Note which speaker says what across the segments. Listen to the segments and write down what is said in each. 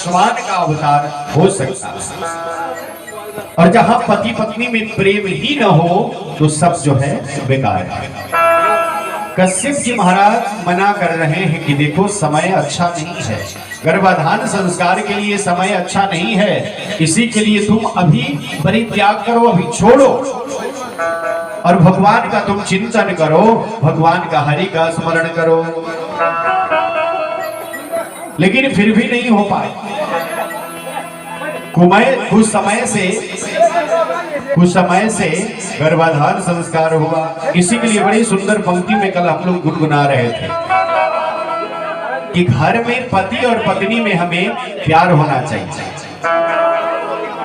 Speaker 1: श्वान का अवतार हो सकता है। और जहां पति पत्नी में प्रेम ही न हो तो सब जो है बेकार है। कश्यप जी महाराज मना कर रहे हैं कि देखो समय अच्छा नहीं है, गर्भाधान संस्कार के लिए समय अच्छा नहीं है, इसी के लिए तुम अभी परित्याग करो, अभी छोड़ो और भगवान का तुम चिंतन करो, भगवान का हरि का स्मरण करो। लेकिन फिर भी नहीं हो पाए। कुछ समय से गर्भाधान संस्कार हुआ। इसी के लिए बड़ी सुंदर पंक्ति में कल हम लोग गुनगुना रहे थे कि घर में पति और पत्नी में हमें प्यार होना चाहिए।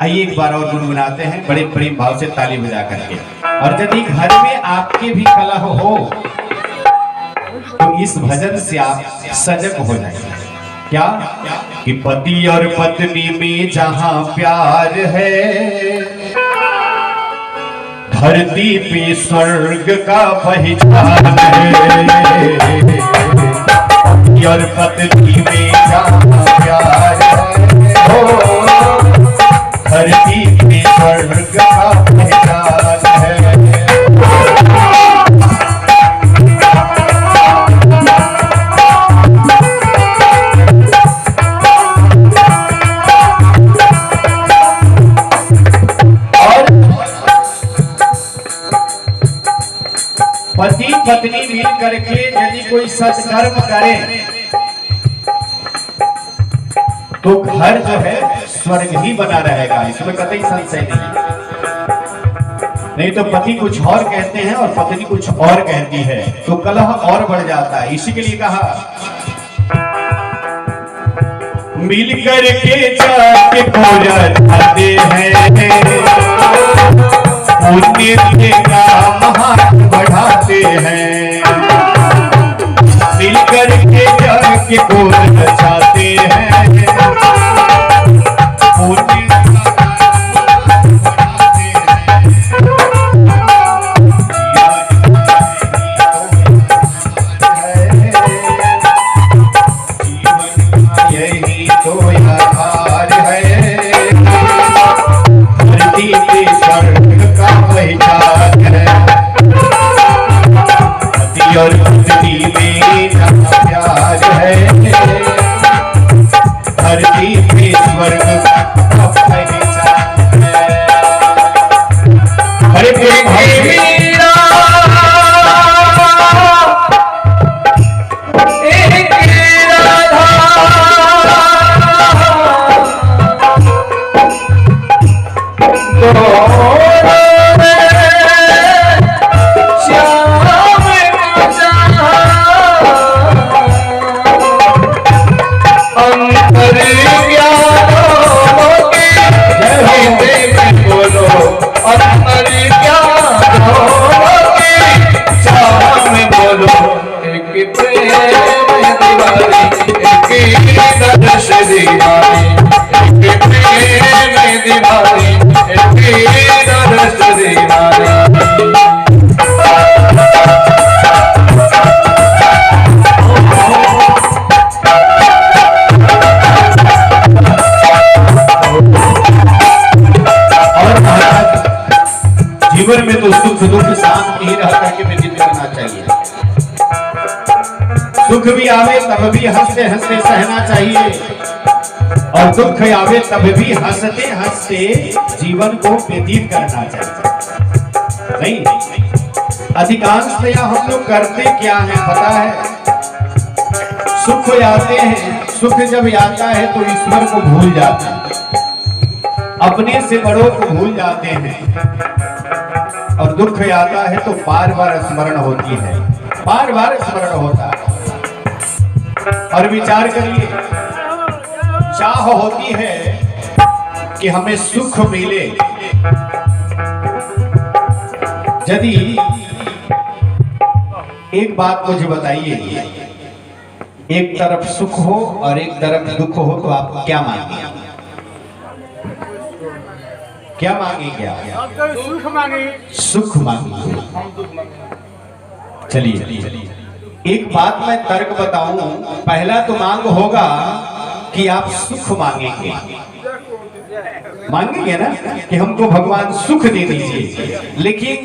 Speaker 1: आइए एक बार और गुनगुनाते हैं बड़े प्रेम भाव से ताली बजा करके। और यदि घर में आपके भी कलह हो तो इस भजन से आप सजग हो जाएंगे। क्या कि पति और पत्नी में जहां प्यार है, धरती पे स्वर्ग का पहचान है। पति और पत्नी में जहां प्यार है, धरती पे स्वर्ग का पहचान है। पति पत्नी मिल करके यदि कोई सत्कर्म करे तो घर जो है स्वर्ग ही बना रहेगा, इसमें कतई संशय नहीं। तो पति कुछ और कहते हैं और पत्नी कुछ और कहती है तो कलह और बढ़ जाता है। इसी के लिए कहा मिल करके जाके पूजा जाते हैं, पुण्य का महान बढ़ाते हैं। मिल करके जाके गोद बचाते हैं, पुण्य यही तो आधार है, धरती पे स्वर्ग का पहचान है। पति और पत्नी में जहां प्यार है, धरती पे स्वर्ग का पहचान है। हरे प्रेम जीवन में तो सुख दुख साथ ही रह करके व्यतीत करना चाहिए। सुख भी आवे तब भी हंसते हंसते सहना चाहिए और दुख आवे तब भी हंसते हंसते जीवन को व्यतीत करना चाहिए। नहीं, अधिकांशतया हम लोग करते क्या है पता है? सुख आते हैं, सुख जब आता है तो ईश्वर को भूल जाते हैं, अपने से बड़ों को भूल जाते हैं। और दुख आता है तो बार बार स्मरण होती है, बार बार स्मरण होता है। और विचार करिए, चाह होती है कि हमें सुख मिले। यदि एक बात मुझे बताइए, एक तरफ सुख हो और एक तरफ दुख हो तो आप क्या मांगे? क्या मांगेंगे आप?
Speaker 2: सुख मांगे।
Speaker 1: सुख मांगे। चलिए एक बात मैं तर्क बताऊं। पहला तो मांग होगा कि आप सुख मांगेंगे, मांगेंगे ना कि हमको भगवान सुख दे दीजिए, लेकिन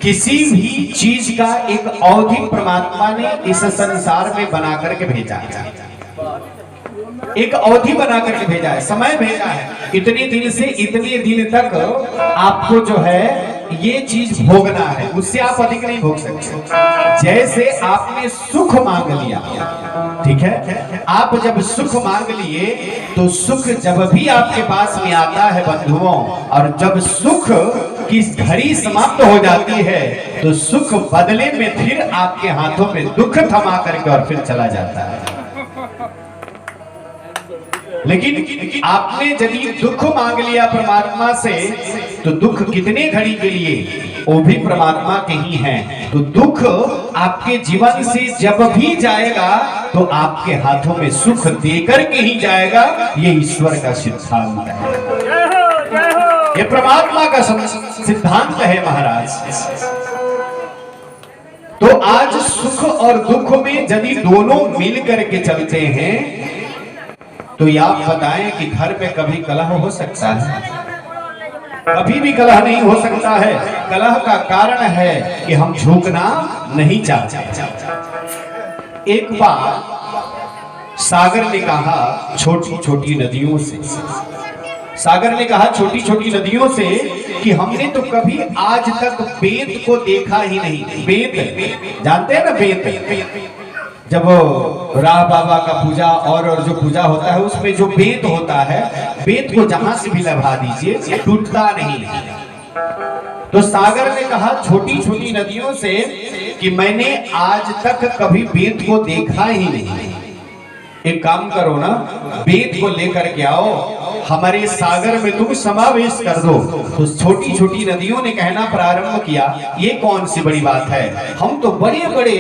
Speaker 1: किसी भी चीज का एक अवधि परमात्मा ने इस संसार में बना करके भेजा है, एक अवधि बना करके भेजा है, समय भेजा है, इतने दिन से इतने दिन तक आपको जो है ये चीज भोगना है, उससे आप अधिक नहीं भोग सकते। जैसे आपने सुख मांग लिया, ठीक है, आप जब सुख मांग लिए तो सुख जब भी आपके पास में आता है बंधुओं, और जब सुख की घड़ी समाप्त हो जाती है तो सुख बदले में फिर आपके हाथों में दुख थमा करके और फिर चला जाता है। लेकिन आपने यदि दुख मांग लिया परमात्मा से तो दुख कितने घड़ी के लिए, वो भी परमात्मा के ही हैं, तो दुख आपके जीवन से जब भी जाएगा तो आपके हाथों में सुख देकर के ही जाएगा। ये ईश्वर का सिद्धांत है, ये परमात्मा का सिद्धांत है महाराज। तो आज सुख और दुख में यदि दोनों मिल करके चलते हैं तो आप बताएं कि घर में कभी कलह हो सकता है? कभी भी कलह नहीं हो सकता है। कलह का कारण है कि हम झुकना नहीं चाहते। एक बार सागर ने कहा छोटी छोटी नदियों से, सागर ने कहा छोटी छोटी नदियों से कि हमने तो कभी आज तक बेत को देखा ही नहीं। बेत जानते हैं ना, बेत जब राह बाबा का पूजा और जो पूजा होता है उसमें जो बेत होता है, बेत को जहां से भी लगा दीजिए टूटता नहीं है। तो सागर ने कहा छोटी छोटी नदियों से कि मैंने आज तक कभी बेत को देखा ही नहीं। एक काम करो ना, बेत को लेकर के आओ, हमारे सागर में तुम समावेश कर दो। तो छोटी छोटी नदियों ने कहना प्रारंभ किया, ये कौन सी बड़ी बात है, हम तो बड़े बड़े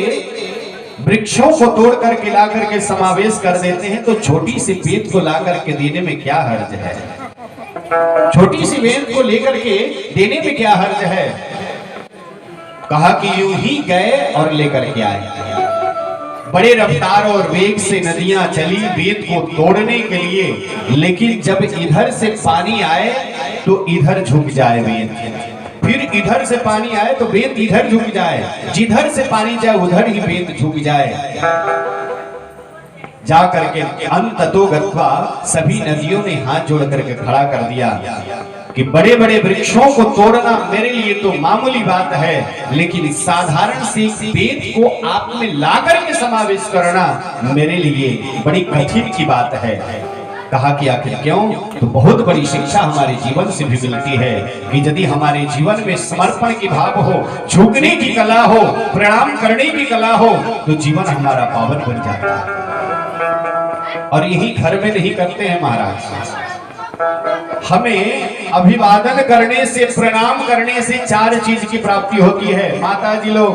Speaker 1: वृक्षों को तोड़ करके ला करके समावेश कर देते हैं, तो छोटी सी बेत को ला करके देने में क्या हर्ज है? छोटी सी बेत को लेकर के देने में क्या हर्ज है? कहा कि यूं ही गए और लेकर के आए। बड़े रफ्तार और वेग से नदियां चली बेत को तोड़ने के लिए, लेकिन जब इधर से पानी आए तो इधर झुक जाए बेत, फिर इधर से पानी आए तो बेत इधर झुक जाए, जिधर से पानी जाए उधर ही बेत झुक जाए। जा करके अंततो गत्वा सभी नदियों ने हाथ जोड़ करके खड़ा कर दिया कि बड़े बड़े वृक्षों को तोड़ना मेरे लिए तो मामूली बात है, लेकिन साधारण सी बेत को आप में ला करके समावेश करना मेरे लिए बड़ी कठिन की बात है। कहा कि आखिर क्यों? तो बहुत बड़ी शिक्षा हमारे जीवन से भी मिलती है कि यदि हमारे जीवन में समर्पण की भाव हो, झुकने की कला हो, प्रणाम करने की कला हो, तो जीवन हमारा पावन बन जाता है। और यही घर में नहीं करते हैं महाराज। हमें अभिवादन करने से, प्रणाम करने से 4 चीज की प्राप्ति होती है। माता जी लोग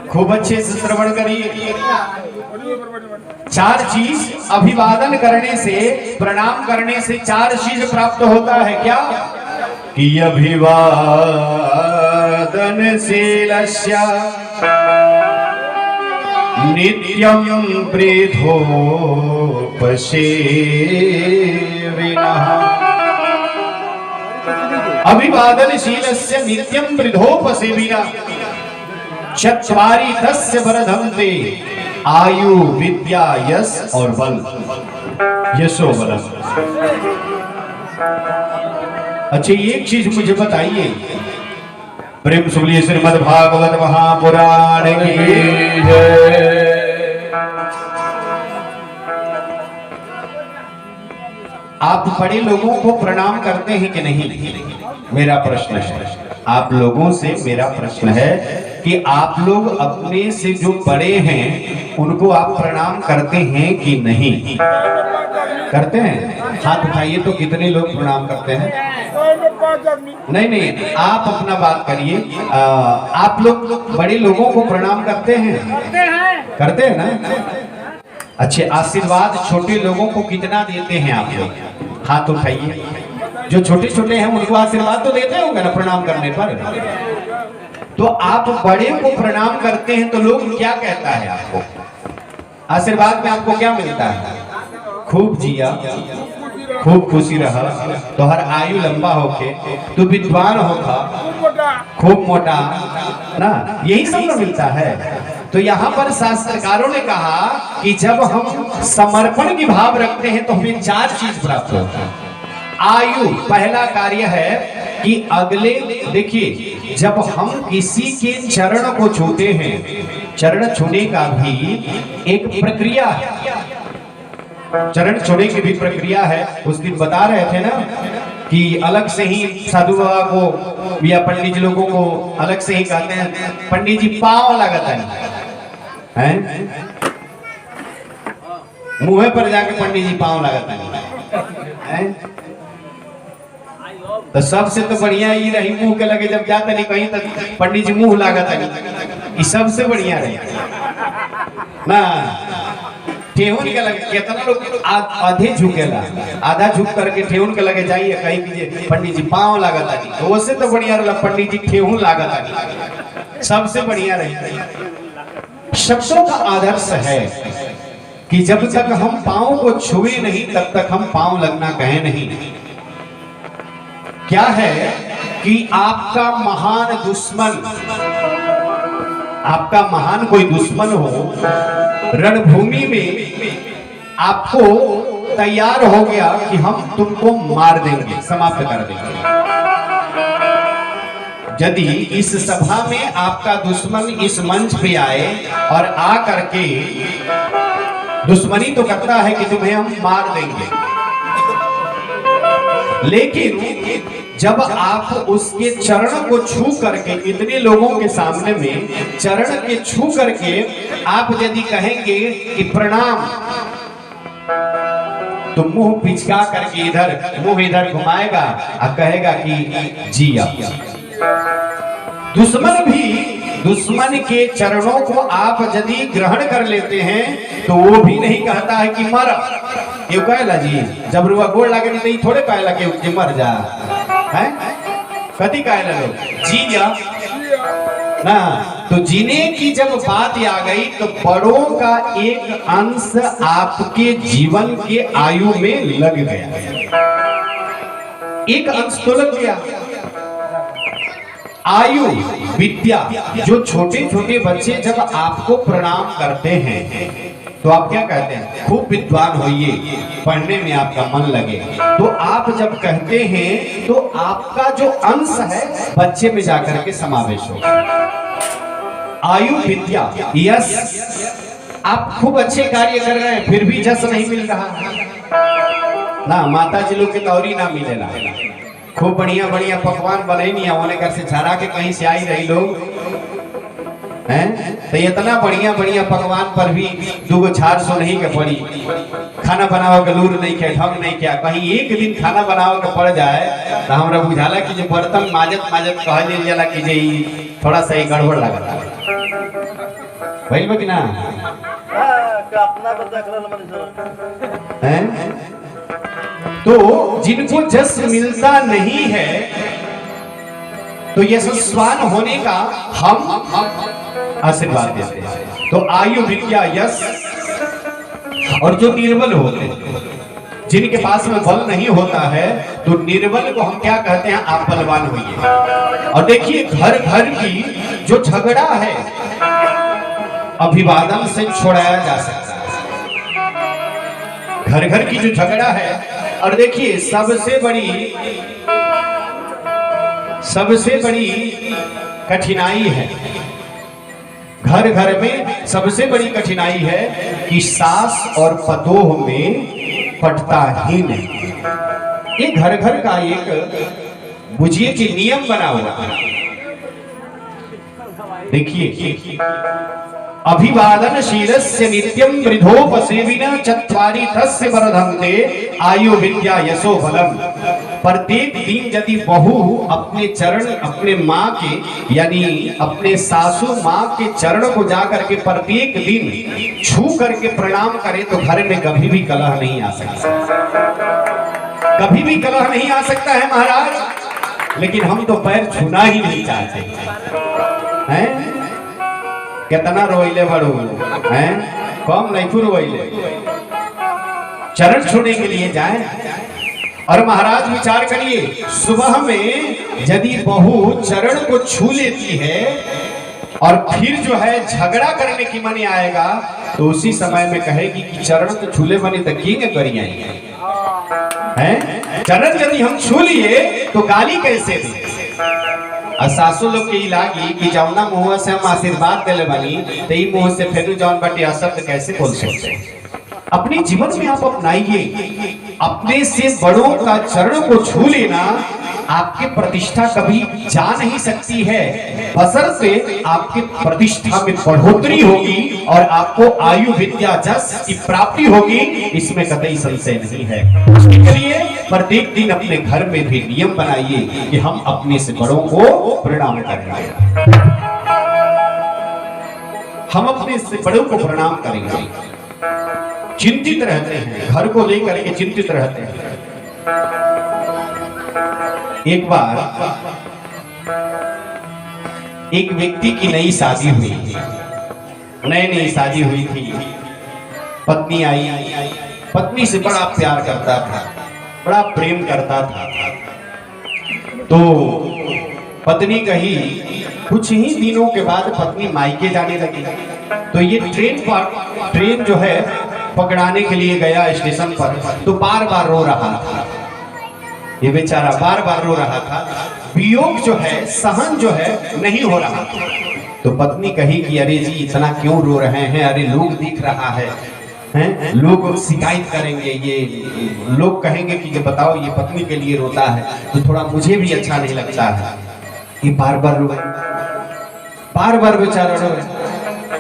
Speaker 1: खूब अच्छे से श्रवण करिए। 4 चीज अभिवादन करने से, प्रणाम करने से 4 चीज प्राप्त होता है। क्या? कि अभिवादन शीलस्य नित्यं वृद्धोपसेविनः। अभिवादनशीलस्य नित्यं वृद्धोपसेविनः चत्वारि तस्य वरधन्ते आयु विद्या यश और बल। यशो बलम। अच्छा एक चीज मुझे बताइए, प्रेम से बोलिए श्रीमद् भागवत महापुराण की जय। आप बड़े लोगों को प्रणाम करते हैं कि नहीं? मेरा प्रश्न है आप लोगों से, मेरा प्रश्न है कि आप लोग अपने से जो बड़े हैं उनको आप प्रणाम करते हैं कि नहीं? करते हैं? हाथ उठाइए तो कितने लोग प्रणाम करते हैं? नहीं, आप अपना बात करिए। आप लोग बड़े लोगों को प्रणाम करते हैं? करते हैं ना? अच्छे आशीर्वाद छोटे लोगों को कितना देते हैं आप लोग? हाथ उठाइए। जो छोटे छोटे हैं उनको आशीर्वाद तो देते होंगे ना प्रणाम करने पर। तो आप बड़े को प्रणाम करते हैं तो लोग क्या कहता है आपको? आशीर्वाद में आपको क्या मिलता है? खूब जिया, खूब खुशी रहा, तोहर आयु लंबा होके, तू विद्वान होगा, खूब मोटा ना, यही सब ना मिलता है। तो यहाँ पर शास्त्रकारों ने कहा कि जब हम समर्पण की भाव रखते हैं तो हमें 4 चीज प्राप्त होता है। आयु पहला कार्य है कि अगले, देखिए जब हम किसी के चरण को छूते हैं, चरण छूने का भी एक प्रक्रिया है, चरण छूने की भी प्रक्रिया है। उस दिन बता रहे थे ना कि अलग से ही साधु बाबा को या पंडित जी लोगों को अलग से ही कहते हैं, पंडित जी पाँव लगता है, मुंह पर जाके पंडित जी पाँव लगता है। तो सबसे तो बढ़िया ही रही मुंह के लगे जब जाते नहीं कहीं तो पंडित जी मुंह लागत नहीं, सबसे बढ़िया रही ना। ठेहुन के लगे कितना लोग आधे झुकेला, आधा झुक करके ठेहुन के लगे जाइए कहीं कीजिए पंडित जी पाँव लागत नहीं, तो उससे तो बढ़िया रहा पंडित जी ठेहुन लागत नहीं, सबसे बढ़िया रही। शब्दों का आदर्श है कि जब तक हम पाँव को छुए नहीं तब तक हम पाँव लगना कहे नहीं। क्या है कि आपका महान दुश्मन, आपका महान कोई दुश्मन हो, रणभूमि में आपको तैयार हो गया कि हम तुमको मार देंगे, समाप्त कर देंगे। यदि इस सभा में आपका दुश्मन इस मंच पे आए और आ करके दुश्मनी तो करता है कि तुम्हें हम मार देंगे, लेकिन जब आप उसके चरण को छू करके, इतने लोगों के सामने में चरण के छू करके आप यदि कहेंगे कि प्रणाम, तो मुंह पिचका करके इधर मुंह इधर घुमाएगा और कहेगा कि जी आप। दुश्मन भी, दुश्मन के चरणों को आप यदि ग्रहण कर लेते हैं तो वो भी नहीं कहता है कि मर, ये कहला जी जब रुआ गोड़ लागे नहीं तो ये थोड़े कहला कि मर जा है, कति कहला लोग जी जा ना। तो जीने की जब बात आ गई तो बड़ों का एक अंश आपके जीवन के आयु में लग गया, एक अंश तो लग गया। आयु विद्या, जो छोटे छोटे बच्चे जब आपको प्रणाम करते हैं तो आप क्या कहते हैं, खूब विद्वान होइए, पढ़ने में आपका मन लगे। तो आप जब कहते हैं तो आपका जो अंश है बच्चे में जाकर के समावेश हो। आयु विद्या, यश, आप खूब अच्छे कार्य कर रहे हैं फिर भी जस नहीं मिल रहा ना, माता जी लोग के तौरी ना मिलेला, खूब बढ़िया बढ़िया पकवान बने नहीं होने कर से छाड़ा के कहीं से आई रही लोग हैं, तो इतना बढ़िया बढ़िया पकवान पर भी 2 छाड़ सो नहीं के पड़ी, खाना बनाओ के लूर नहीं के ढंग नहीं किया, कहीं एक दिन खाना बनाओ के पड़ जाए तो हमरा बुझाला कि जो बर्तन माजत माजत कह ले जाला कि जे थोड़ा सा गड़बड़ लगता भइल बा कि ना हैं। तो जिनको जस मिलता नहीं है तो यशस्वान होने का हम आशीर्वाद देते हैं। तो आयु विद्या यश, और जो निर्बल होते हैं, जिनके पास में बल नहीं होता है, तो निर्बल को हम क्या कहते हैं, आप बलवान होइए। और देखिए घर घर की जो झगड़ा है अभिवादन से छोड़ाया जा सकता है, घर घर की जो झगड़ा है। और देखिए सबसे बड़ी कठिनाई है, घर घर में सबसे बड़ी कठिनाई है कि सास और पतोह में पटता ही नहीं। ये घर घर का एक बुझिए कि नियम बना हुआ है। देखिए अभिवादनशीलस्य नित्यं वृद्धोपसेविनः चत्वारि तस्य वर्धन्ते आयु विद्या यशो बलम। प्रत्येक दिन यदि बहू अपने चरण, अपने माँ के यानी अपने सासू माँ के चरण को जा करके प्रत्येक दिन छू करके प्रणाम करे तो घर में कभी भी कलह नहीं आ सकता, कभी भी कलह नहीं आ सकता है महाराज। लेकिन हम तो पैर छूना ही नहीं चाहते हैं। कितना रोइले बड़ो हैं, कम नहीं रोइले। चरण छूने के लिए जाएं। और महाराज विचार करिए, सुबह में यदि बहू चरण को छू लेती है और फिर जो है झगड़ा करने की मन आएगा, तो उसी समय में कहेगी कि चरण तो छूले बने तो किंग करिए हैं। चरण यदि हम छू लिए तो गाली कैसे दें। सासू लोग के लागी कि जौना मुंह से हम आशीर्वाद दिले बनी तो ई मुंह से फिर जौन बटे अशब्द कैसे बोल सकते हैं। अपने जीवन में आप अपनाइए, अपने से बड़ों का चरण को छू लेना आपकी प्रतिष्ठा कभी जा नहीं सकती है, बशर्ते आपकी प्रतिष्ठा में बढ़ोतरी होगी और आपको आयु विद्या जस की प्राप्ति होगी, इसमें कतई संशय नहीं है। इसके लिए प्रत्येक दिन अपने घर में भी नियम बनाइए कि हम अपने से बड़ों को प्रणाम करेंगे, हम अपने से बड़ों को प्रणाम करेंगे। चिंतित रहते हैं, घर को लेकर के चिंतित रहते हैं। एक बार एक व्यक्ति की नई शादी हुई थी, नई शादी हुई थी। पत्नी आई, पत्नी से बड़ा प्यार करता था, बड़ा प्रेम करता था। तो पत्नी कही, कुछ ही दिनों के बाद पत्नी मायके जाने लगी। तो ये ट्रेन जो है पकड़ाने के लिए गया स्टेशन पर, तो बार बार रो रहा था। ये बेचारा बार बार रो रहा था, वियोग जो है, सहन जो है नहीं हो रहा था। तो पत्नी कही कि अरे जी इतना क्यों रो रहे हैं, अरे लोग दिख रहा है, हैं? लोग शिकायत करेंगे, ये लोग कहेंगे कि बताओ ये पत्नी के लिए रोता है, तो थोड़ा मुझे भी अच्छा नहीं लगता है। ये बार बार रो, बार बार बेचारा रो।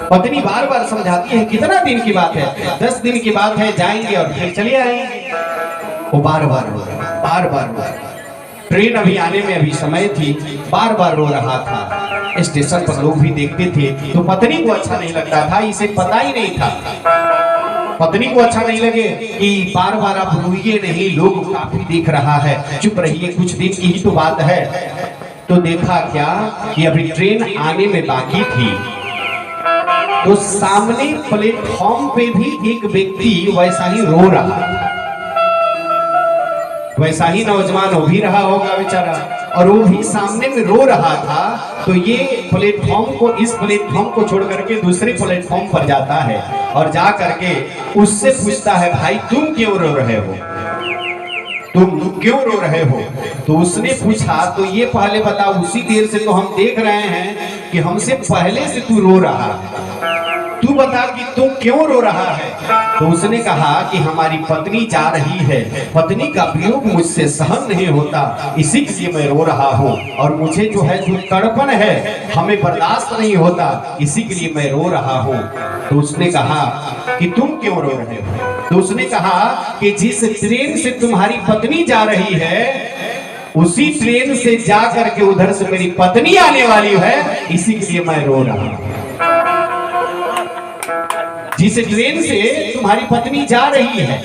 Speaker 1: पत्नी बार बार समझाती है, कितना दिन की बात है, 10 दिन की बात है, जाएंगे और फिर चले आएंगे। वो बार बार रो, बार बार रो। ट्रेन अभी आने में अभी समय थी, बार बार रो रहा था। स्टेशन पर लोग भी देखते थे, तो पत्नी को अच्छा नहीं लगता था, इसे पता ही नहीं था। पत्नी को अच्छा नहीं लगे कि बार बार आप रोइए नहीं, लोग काफी देख रहा है, चुप रहिए, कुछ दिन की ही तो बात है। तो देखा क्या कि अभी ट्रेन आने में बाकी थी, तो सामने प्लेटफॉर्म पे भी एक व्यक्ति वैसा ही रो रहा, वैसा ही नौजवान हो भी रहा होगा बेचारा, और वो भी सामने में रो रहा था। तो ये प्लेटफॉर्म को, इस प्लेटफॉर्म को छोड़ करके दूसरे प्लेटफॉर्म पर जाता है और जा करके उससे पूछता है, भाई तुम क्यों रो रहे हो, तुम क्यों रो रहे हो। तो उसने पूछा, तो ये पहले बता, उसी देर से तो हम देख रहे हैं कि हमसे पहले से तू रो रहा है, तू बता कि तू क्यों रो रहा है। तो उसने कहा कि हमारी पत्नी जा रही है, पत्नी का वियोग मुझसे सहन नहीं होता, इसी के लिए मैं रो रहा हूँ, और मुझे जो है जो तड़पन है हमें बर्दाश्त नहीं होता, इसी के लिए मैं रो रहा हूँ। तो उसने कहा कि तुम क्यों रो रहे हो। तो उसने कहा कि जिस ट्रेन से तुम्हारी पत्नी जा रही है, उसी ट्रेन से जा करके उधर से मेरी पत्नी आने वाली है, इसी के लिए मैं रो रहा हूँ। जिस ट्रेन से तुम्हारी पत्नी जा रही है,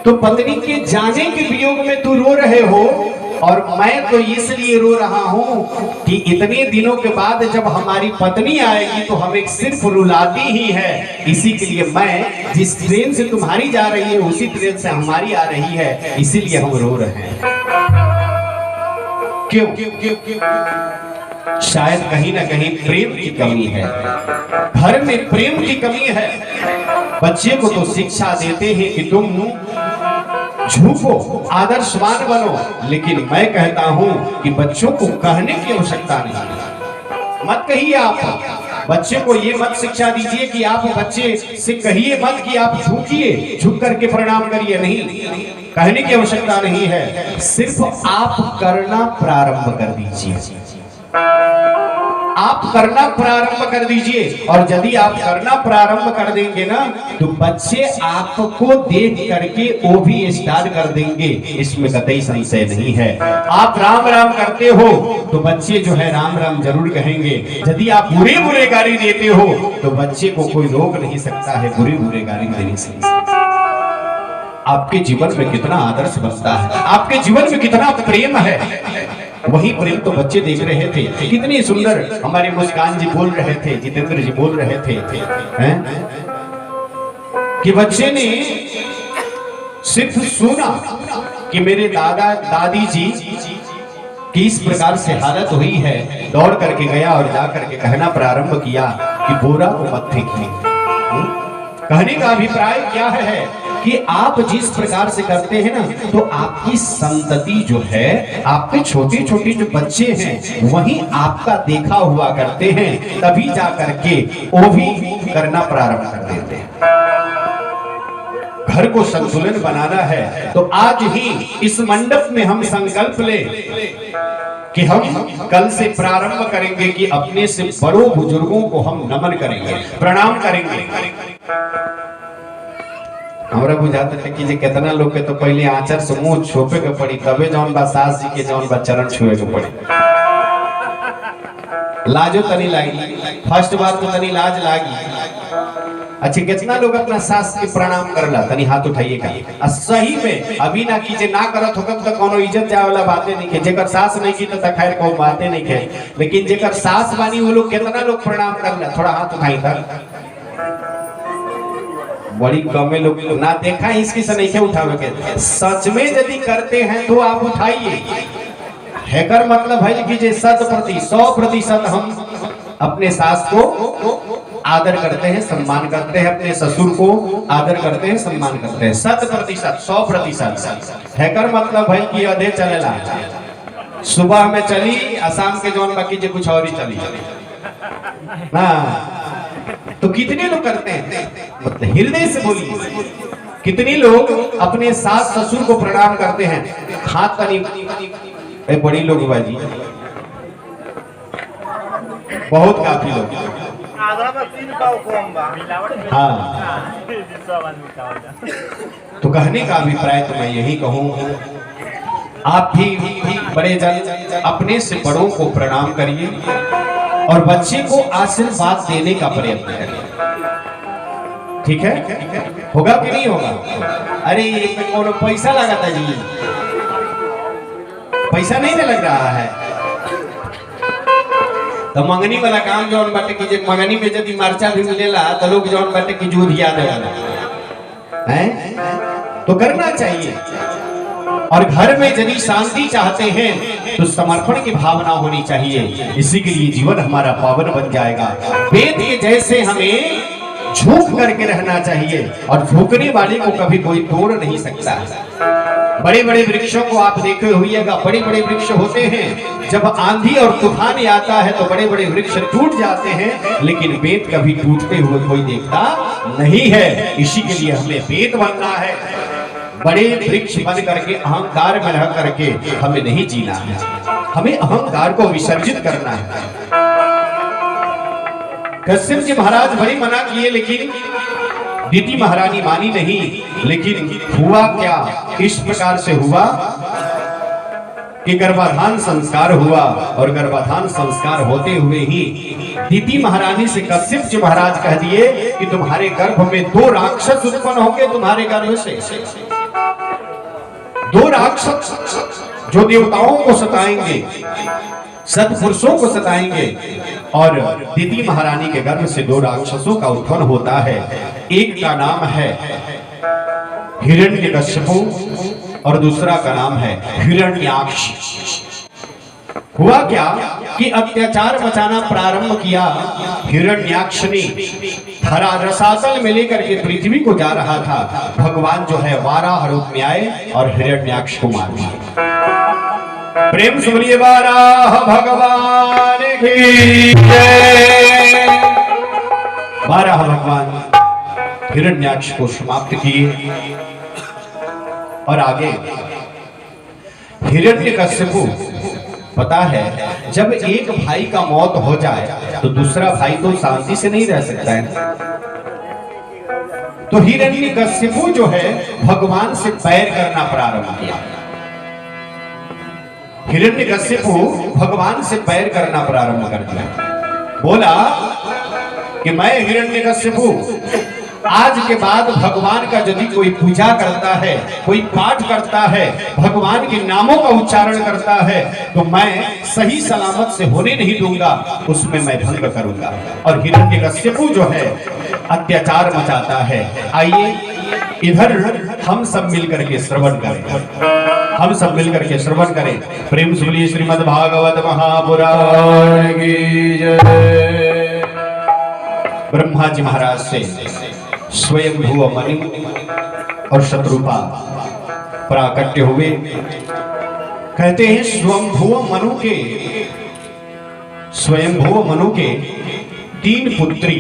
Speaker 1: तो पत्नी के जाने के वियोग में तू रो रहे हो, और मैं तो इसलिए रो रहा हूं कि इतने दिनों के बाद जब हमारी पत्नी आएगी तो हमें सिर्फ रुलाती ही है, इसी के लिए मैं, जिस ट्रेन से तुम्हारी जा रही है उसी ट्रेन से हमारी आ रही है, इसीलिए हम रो रहे हैं। क्यों? शायद कहीं ना कहीं प्रेम की कमी है, घर में प्रेम की कमी है। बच्चे को तो शिक्षा देते हैं कि तुम झूठो, आदर्शवान बनो, लेकिन मैं कहता हूं कि बच्चों को कहने की आवश्यकता नहीं। मत कहिए, आप बच्चे को ये मत शिक्षा दीजिए कि आप बच्चे से कहिए मत कि आप झुकिए, झुक करके प्रणाम करिए, नहीं, कहने की आवश्यकता नहीं है। सिर्फ आप करना प्रारंभ कर दीजिए, आप करना प्रारंभ कर दीजिए, और यदि आप करना प्रारंभ कर देंगे ना, तो बच्चे आपको देख करके वो भी स्टार्ट कर देंगे, इसमें कतई संशय नहीं है। आप राम राम करते हो तो बच्चे जो है राम राम जरूर कहेंगे। यदि आप बुरे बुरे गाली देते हो तो बच्चे को कोई रोक नहीं सकता है बुरे बुरे गाली देने से। आपके जीवन में कितना आदर्श बनता है, आपके जीवन में कितना प्रेम है, वही प्रेम तो बच्चे देख रहे थे। कितनी सुंदर हमारे मुस्कान जी बोल रहे थे, जितेंद्र जी बोल रहे थे, हैं? कि बच्चे ने सिर्फ सुना कि मेरे दादा दादी जी कि इस प्रकार से हालत हुई है, दौड़ करके गया और जा करके कहना प्रारंभ किया कि बोरा को मत फेंकिए। कहने का अभिप्राय क्या है कि आप जिस प्रकार से करते हैं ना, तो आपकी संतति जो है, आपके छोटे छोटे जो बच्चे हैं वही आपका देखा हुआ करते हैं, तभी जा करके वो भी करना प्रारंभ कर देते हैं। घर को संतुलन बनाना है तो आज ही इस मंडप में हम संकल्प ले कि हम कल से प्रारंभ करेंगे कि अपने से बड़ों बुजुर्गों को हम नमन करेंगे, प्रणाम करेंगे। हमरा बुझाता है कि कितना लोग के तो पहले आचर से मुंह छोपे के पड़ी, तबे जौन बा सास जी के जौन बा चरण छुए के पड़ी। लाजो तनी लागी, फर्स्ट बार तो तनी लाज लागी। अच्छा, कितना लोग अपना सास के प्रणाम करला, तनी हाथ उठाइएगा। सही में अभी ना कीजिए, ना करत होगा तो कोनो इज्जत जाए वाला बातें नहीं है। जेकर सास नहीं की तो खैर को बातें नहीं है, लेकिन जेकर सास बानी वो लोग कितना लोग प्रणाम करला, थोड़ा हाथ उठाई था। बड़ी कमे लोग ना देखा इसकी से नहीं उठावे के, सच में यदि करते हैं तो आप उठाइए। हैकर मतलब है कि 100% हम अपने सास को आदर करते हैं, सम्मान करते हैं, अपने ससुर को आदर करते हैं, सम्मान करते हैं। 100% हैकर मतलब है कि आधे चलेला, सुबह में चली, शाम के जौन बाकी जो कुछ और ही चली ना। तो कितने लोग करते हैं, मतलब हृदय से बोलिए, कितने लोग अपने सास ससुर को प्रणाम करते हैं। हाथ तनी बड़ी लोग बाजी, बहुत काफी लोग। हाँ, तो कहने का अभिप्राय तो मैं यही कहूँ, आप भी बड़े जन अपने से बड़ों को प्रणाम करिए और बच्चे को आशीर्वाद देने का प्रयत्न करिए। ठीक है, होगा कि नहीं होगा? अरे कौन पैसा लगा था जी, पैसा नहीं ना लग रहा है तो मंगनी वाला काम जौन बाटे की, मंगनी में यदि मरचा भी मिलेला तो लोग जौन बाटे की जूद याद है, तो करना चाहिए। और घर में यदि शांति चाहते हैं तो समर्पण की भावना होनी चाहिए। इसी के लिए जीवन हमारा पावन बन जाएगा। वेद के जैसे हमें झुक करके रहना चाहिए और झुकने वाले को कभी कोई तोड़ नहीं सकता। बड़े बड़े वृक्षों को आप देखे होइएगा, बड़े बड़े वृक्ष होते हैं, जब आंधी और तूफान आता है तो बड़े बड़े वृक्ष टूट जाते हैं, लेकिन वेद कभी टूटते हुए कोई देखता नहीं है। इसी के लिए हमें वेद बनना है, बड़े वृक्ष बन करके अहंकार में रह करके हमें नहीं जीना है, हमें अहंकार को विसर्जित करना है। कश्यप जी महाराज बड़ी मना किए, लेकिन दीदी महारानी मानी नहीं। लेकिन हुआ क्या, इस प्रकार से हुआ कि गर्भाधान संस्कार हुआ और गर्भाधान संस्कार होते हुए ही दीदी महारानी से कश्यप जी महाराज कह दिए कि तुम्हारे गर्भ में 2 राक्षस उत्पन्न होंगे, तुम्हारे गर्भ से 2 राक्षस जो देवताओं को सताएंगे, सत्पुरुषों को सताएंगे। और दीदी महारानी के गर्भ से 2 राक्षसों का उत्पन्न होता है। एक का नाम है हिरण्यकश्यपु और दूसरा का नाम है हिरण्याक्ष। हुआ क्या कि अत्याचार मचाना प्रारंभ किया। हिरण्याक्ष ने धरा रसातल में लेकर के पृथ्वी को जा रहा था। भगवान जो है वाराह रूप में आए और हिरण्याक्ष को मार दिया। प्रेम से बोलिए वाराह भगवान की जय। वाराह भगवान हिरण्याक्ष को समाप्त किए और आगे हिरण्यकश्यपु, पता है जब एक भाई का मौत हो जाए तो दूसरा भाई तो शांति से नहीं रह सकता है। तो हिरण्यकश्यपु जो है भगवान से बैर करना प्रारंभ किया। हिरण्यकश्यपु भगवान से बैर करना प्रारंभ कर दिया। बोला कि मैं हिरण्यकश्यपु आज के बाद भगवान का यदि कोई पूजा करता है, कोई पाठ करता है, भगवान के नामों का उच्चारण करता है, तो मैं सही सलामत से होने नहीं दूंगा, उसमें मैं भंग करूंगा। और हिरण्यकश्यपु जो है अत्याचार मचाता है। आइए इधर हम सब मिलकर के श्रवण करें, हम सब मिलकर के श्रवण करें। प्रेम से बोलिए श्रीमद् भागवत महापुराण की जय। ब्रह्मा जी महाराज से स्वयंभुव मनु और शत्रुपा प्राकट्य हुए। कहते हैं स्वयंभुव मनु के 3 पुत्री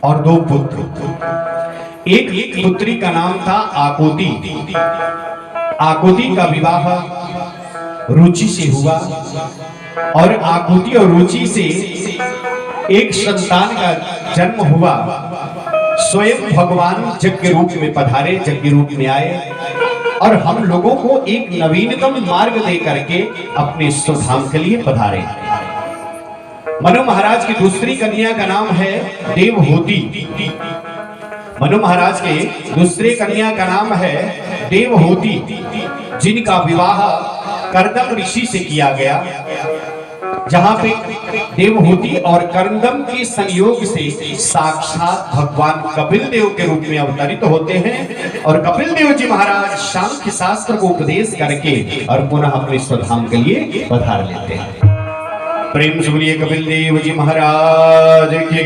Speaker 1: और 2 पुत्र। एक पुत्री का नाम था आकुति। आकुति का विवाह रुचि से हुआ और आकुति और रुचि से एक संतान का जन्म हुआ। स्वयं भगवान यज्ञ रूप में पधारे, यज्ञ रूप में आए और हम लोगों को एक नवीनतम मार्ग दे करके अपने स्वधाम के लिए पधारे। मनु महाराज की दूसरी कन्या का नाम है देवहूति। मनु महाराज के दूसरे कन्या का नाम है देवहूति, जिनका विवाह कर्दम ऋषि से किया गया, जहां पे देवहूति और कर्दम के संयोग से साक्षात भगवान कपिल देव के रूप में अवतरित होते हैं। और कपिल देव जी महाराज सांख्य शास्त्र को उपदेश करके और पुनः अपने स्वधाम के लिए पधार लेते हैं। प्रेम से बोलिए कपिल देव जी महाराज की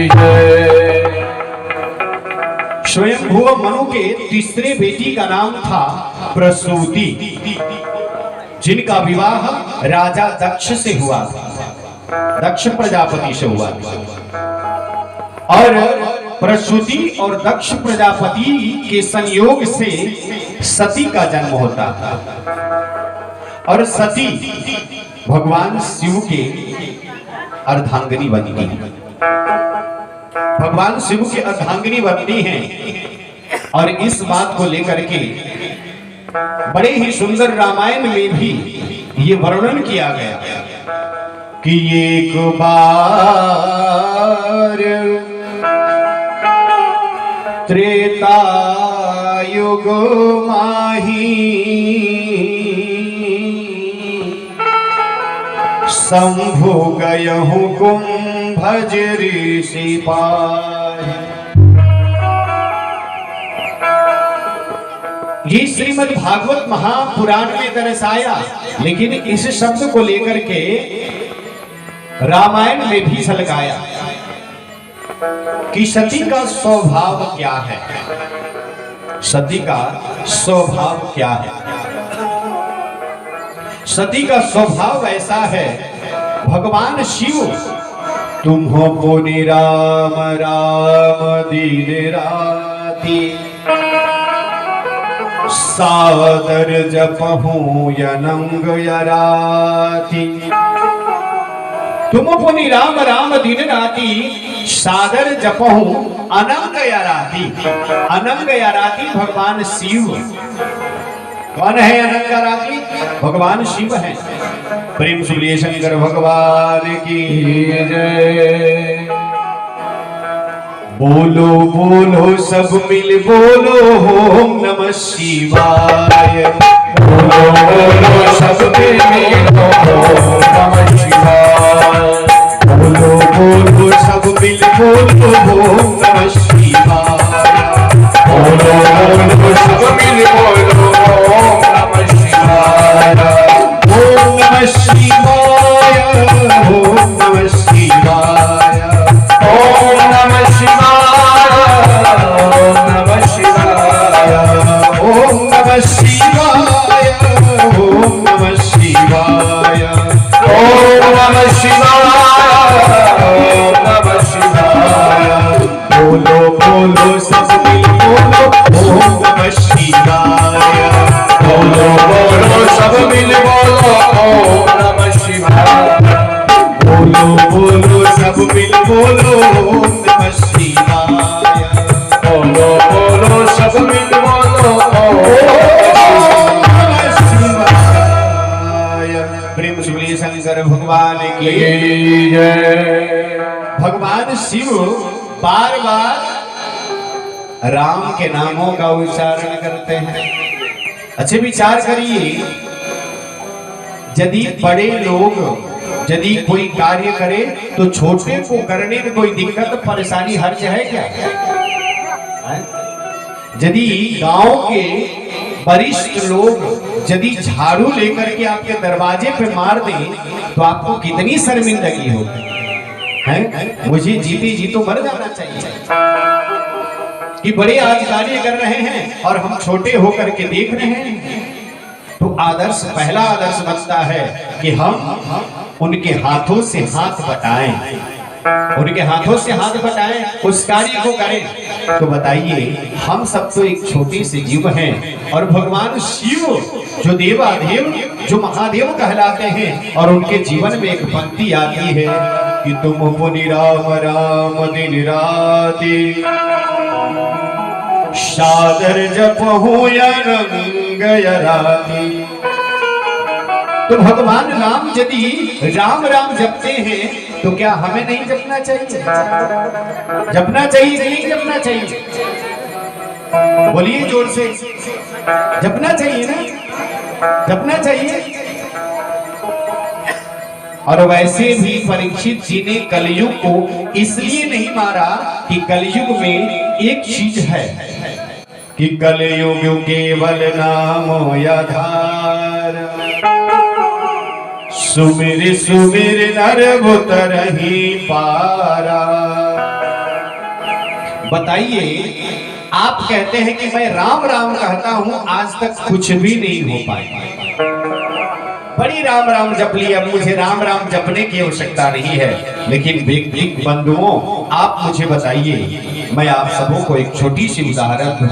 Speaker 1: जय। स्वयंभुव मनु के तीसरे बेटी का नाम था प्रसूति, जिनका विवाह राजा दक्ष से हुआ, दक्ष प्रजापति से हुआ। और प्रसूति और दक्ष प्रजापति के संयोग से सती का जन्म होता था। और सती भगवान शिव के अर्धांगिनी बनती, भगवान शिव की अर्धांगिनी बनती हैं। और इस बात को लेकर के बड़े ही सुंदर रामायण में भी ये वर्णन किया गया कि एक बार त्रेता युग माही शंभु गयहु कुंभज ऋषि पाय। ये श्रीमद् भागवत महापुराण में दर्शाया, लेकिन इस शब्द को लेकर के रामायण में भी झलकाया कि सती का स्वभाव क्या है, सती का स्वभाव क्या है। सती का स्वभाव ऐसा है, भगवान शिव तुम हो पुनि राम राम दिन राती, सादर जपहूं यनंग यराती। तुम पुनि राम राम दिन राती, सादर जपहूं अनंग यराती। अनंग यराती भगवान शिव। कौन है अनंग यराती? भगवान शिव है। प्रेम से बोलिए शंकर भगवान की जय। बोलो बोलो सब मिल बोलो ओम नमः शिवाय। बोलो बोलो सब मिल ओम नमः शिवाय। बोलो बोलो सब मिल बोलो ओम नमः शिवाय। बोलो बोलो सब मिल बोलो ओम नमः शिवाय। ओम नमः शिवाय, ओम नमः शिवाय, ओम नमः शिवाय, ओम नमः शिवाय, ओम नमः शिवाय, ओम नमः शिवाय, ओम नमः शिवाय, ओम नमः शिवाय। बोलो बोलो सब मिल बोलो ओम नमः शिवाय। बोलो बोलो सब मिल बोलो ओम नमः शिवाय। बोलो बोलो सब मिल बोलो ओम नमः शिवाय। बोलो बोलो सब मिल बोलो ओम नमः शिवाय। प्रेम से बोलिए शंकर भगवान की जय। भगवान शिव बार बार राम के नामों का उच्चारण करते हैं। अच्छे विचार करिए, यदि बड़े लोग यदि कोई कार्य करे तो छोटे को करने में कोई दिक्कत परेशानी हर्ज है क्या? यदि गांव के वरिष्ठ लोग यदि झाड़ू लेकर के आपके दरवाजे पे मार दें तो आपको कितनी शर्मिंदगी होगी है? मुझे जीते जी तो मर जाना चाहिए कि बड़े आज कार्य कर रहे हैं और हम छोटे होकर के देख रहे हैं। तो आदर्श, पहला आदर्श बनता है कि हम उनके हाथों से हाथ बटाएं, उनके हाथों से हाथ बटाएं, उस कार्य को करें। तो बताइए, हम सब तो एक छोटे से जीव हैं और भगवान शिव जो देवादेव, जो महादेव कहलाते हैं, और उनके जीवन में एक पंक्ति आती है कि तुम पुनि राम राम दिन राति, सादर जपहु या रंग या राति। तो भगवान राम यदि राम राम जपते हैं तो क्या हमें नहीं जपना चाहिए? जपना चाहिए कि नहीं जपना चाहिए? बोलिए जोर से, जपना चाहिए ना? जपना चाहिए। और वैसे भी परीक्षित जी ने कलयुग को इसलिए नहीं मारा कि कलयुग में एक चीज है कि कलयुग केवल नाम आधार, सुमिर सुमिर नर भुतरहि पारा। बताइए, आप कहते हैं कि मैं राम राम कहता हूं, आज तक कुछ भी नहीं हो पाया। बड़ी राम राम जप लिया, अब मुझे राम राम जपने की आवश्यकता नहीं है। लेकिन व्यक्तिगत बंधुओं, आप मुझे बताइए, मैं आप सबों को एक छोटी सी उदाहरण दूं।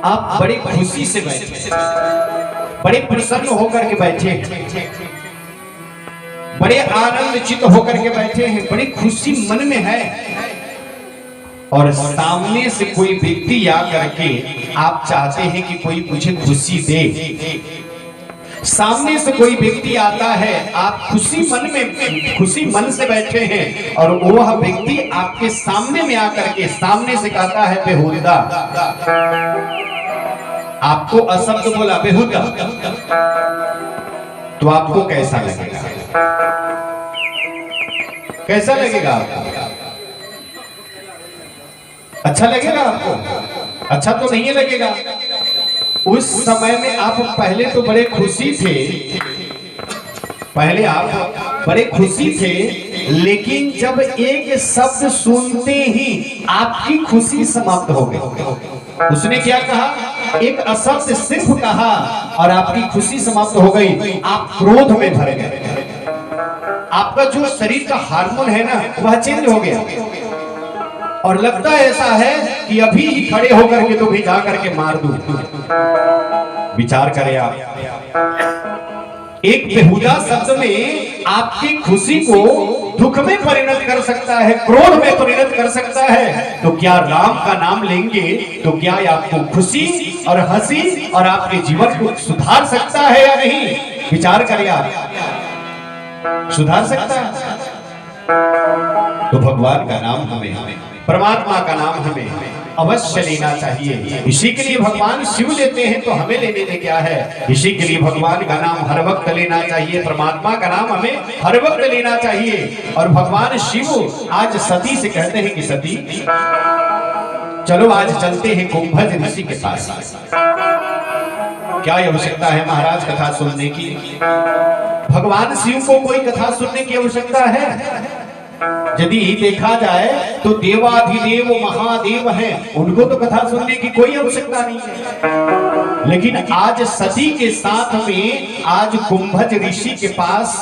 Speaker 1: आप बड़ी खुशी से बैठे, बड़े प्रसन्न होकर के बैठे, बड़े आनंदचित होकर के बैठे हैं, बड़ी खुशी मन में है, और सामने से कोई व्यक्ति आकर के आप चाहते हैं कि कोई मुझे खुशी दे। सामने से कोई व्यक्ति आता है, आप खुशी मन से बैठे हैं, और वह व्यक्ति आपके सामने में आकर के सामने से कहता है बेहुदा, आपको अशब्द बोला बेहुदा, तो आपको कैसा लगेगा? कैसा लगेगा आपको? अच्छा लगेगा आपको? अच्छा तो नहीं लगेगा। उस समय में आप पहले तो बड़े खुशी थे, पहले आप बड़े खुशी थे, लेकिन जब एक शब्द सुनते ही आपकी खुशी समाप्त हो गई। उसने क्या कहा? एक अशब्द सिर्फ कहा और आपकी खुशी समाप्त हो गई। आप क्रोध में भर गए। आपका जो शरीर का हार्मोन है ना, वह चेंज हो गया, और लगता ऐसा है कि अभी ही खड़े होकर के तो भी जा करके मार दूं। विचार करें आप, एक बेहुदा शब्द में आपकी खुशी को दुख में परिणत कर सकता है, क्रोध में परिणत कर सकता है। तो क्या राम का नाम लेंगे तो क्या आपको खुशी और हंसी और आपके जीवन को सुधार सकता है या नहीं? विचार करें आप, सुधार सकता है? तो भगवान का नाम हमें, परमात्मा का नाम हमें अवश्य लेना चाहिए। इसी के लिए भगवान शिव लेते हैं, तो हमें लेने में क्या है? इसी के लिए भगवान का नाम हर वक्त लेना चाहिए, परमात्मा का नाम हमें हर वक्त लेना चाहिए। और भगवान शिव आज सती से कहते हैं कि सती चलो आज चलते हैं कुंभज ऋषि के पास। क्या आवश्यकता है महाराज कथा सुनने की? भगवान शिव को कोई कथा सुनने की आवश्यकता है? यदि देखा जाए तो देवाधिदेव महादेव हैं, उनको तो कथा सुनने की कोई आवश्यकता नहीं है। लेकिन आज सती के साथ में आज कुंभज ऋषि के पास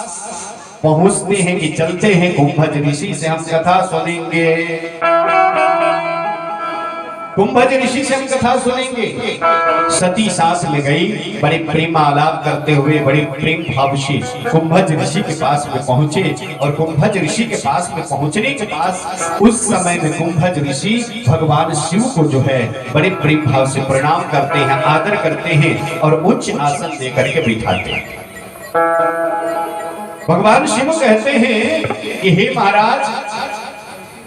Speaker 1: पहुंचते हैं कि चलते हैं कुंभज ऋषि से हम कथा सुनेंगे, कुंभज ऋषि से हम कथा सुनेंगे। सती साथ में गई, बड़े प्रेम आलाप करते हुए बड़े प्रेम भाव से कुंभज ऋषि के पास में पहुंचे। और कुंभज ऋषि के पास में पहुंचने के पास उस समय में कुंभज ऋषि भगवान शिव को जो है बड़े प्रेम भाव से प्रणाम करते हैं, आदर करते हैं और उच्च आसन देकर के बिठाते हैं। भगवान शिव कहते हैं कि हे महाराज,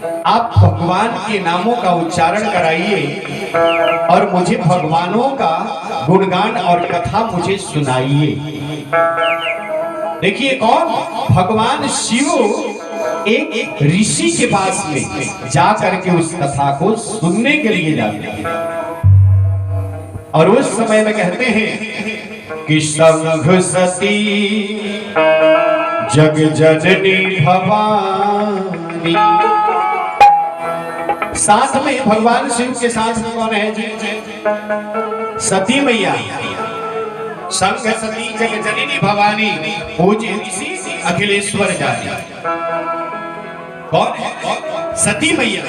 Speaker 1: आप भगवान के नामों का उच्चारण कराइए और मुझे भगवानों का गुणगान और कथा मुझे सुनाइए। देखिए कौन, भगवान शिव एक ऋषि के पास में जा करके उस कथा को सुनने के लिए जाते हैं और उस समय में कहते हैं कि संघ सती जग जननी भवानी। साथ में भगवान शिव के साथ में कौन है जी? सती मैया। संघ सती जग जननी भवानी पूज्य ऋषि अखिलेश्वर जाति। कौन है? सती मैया।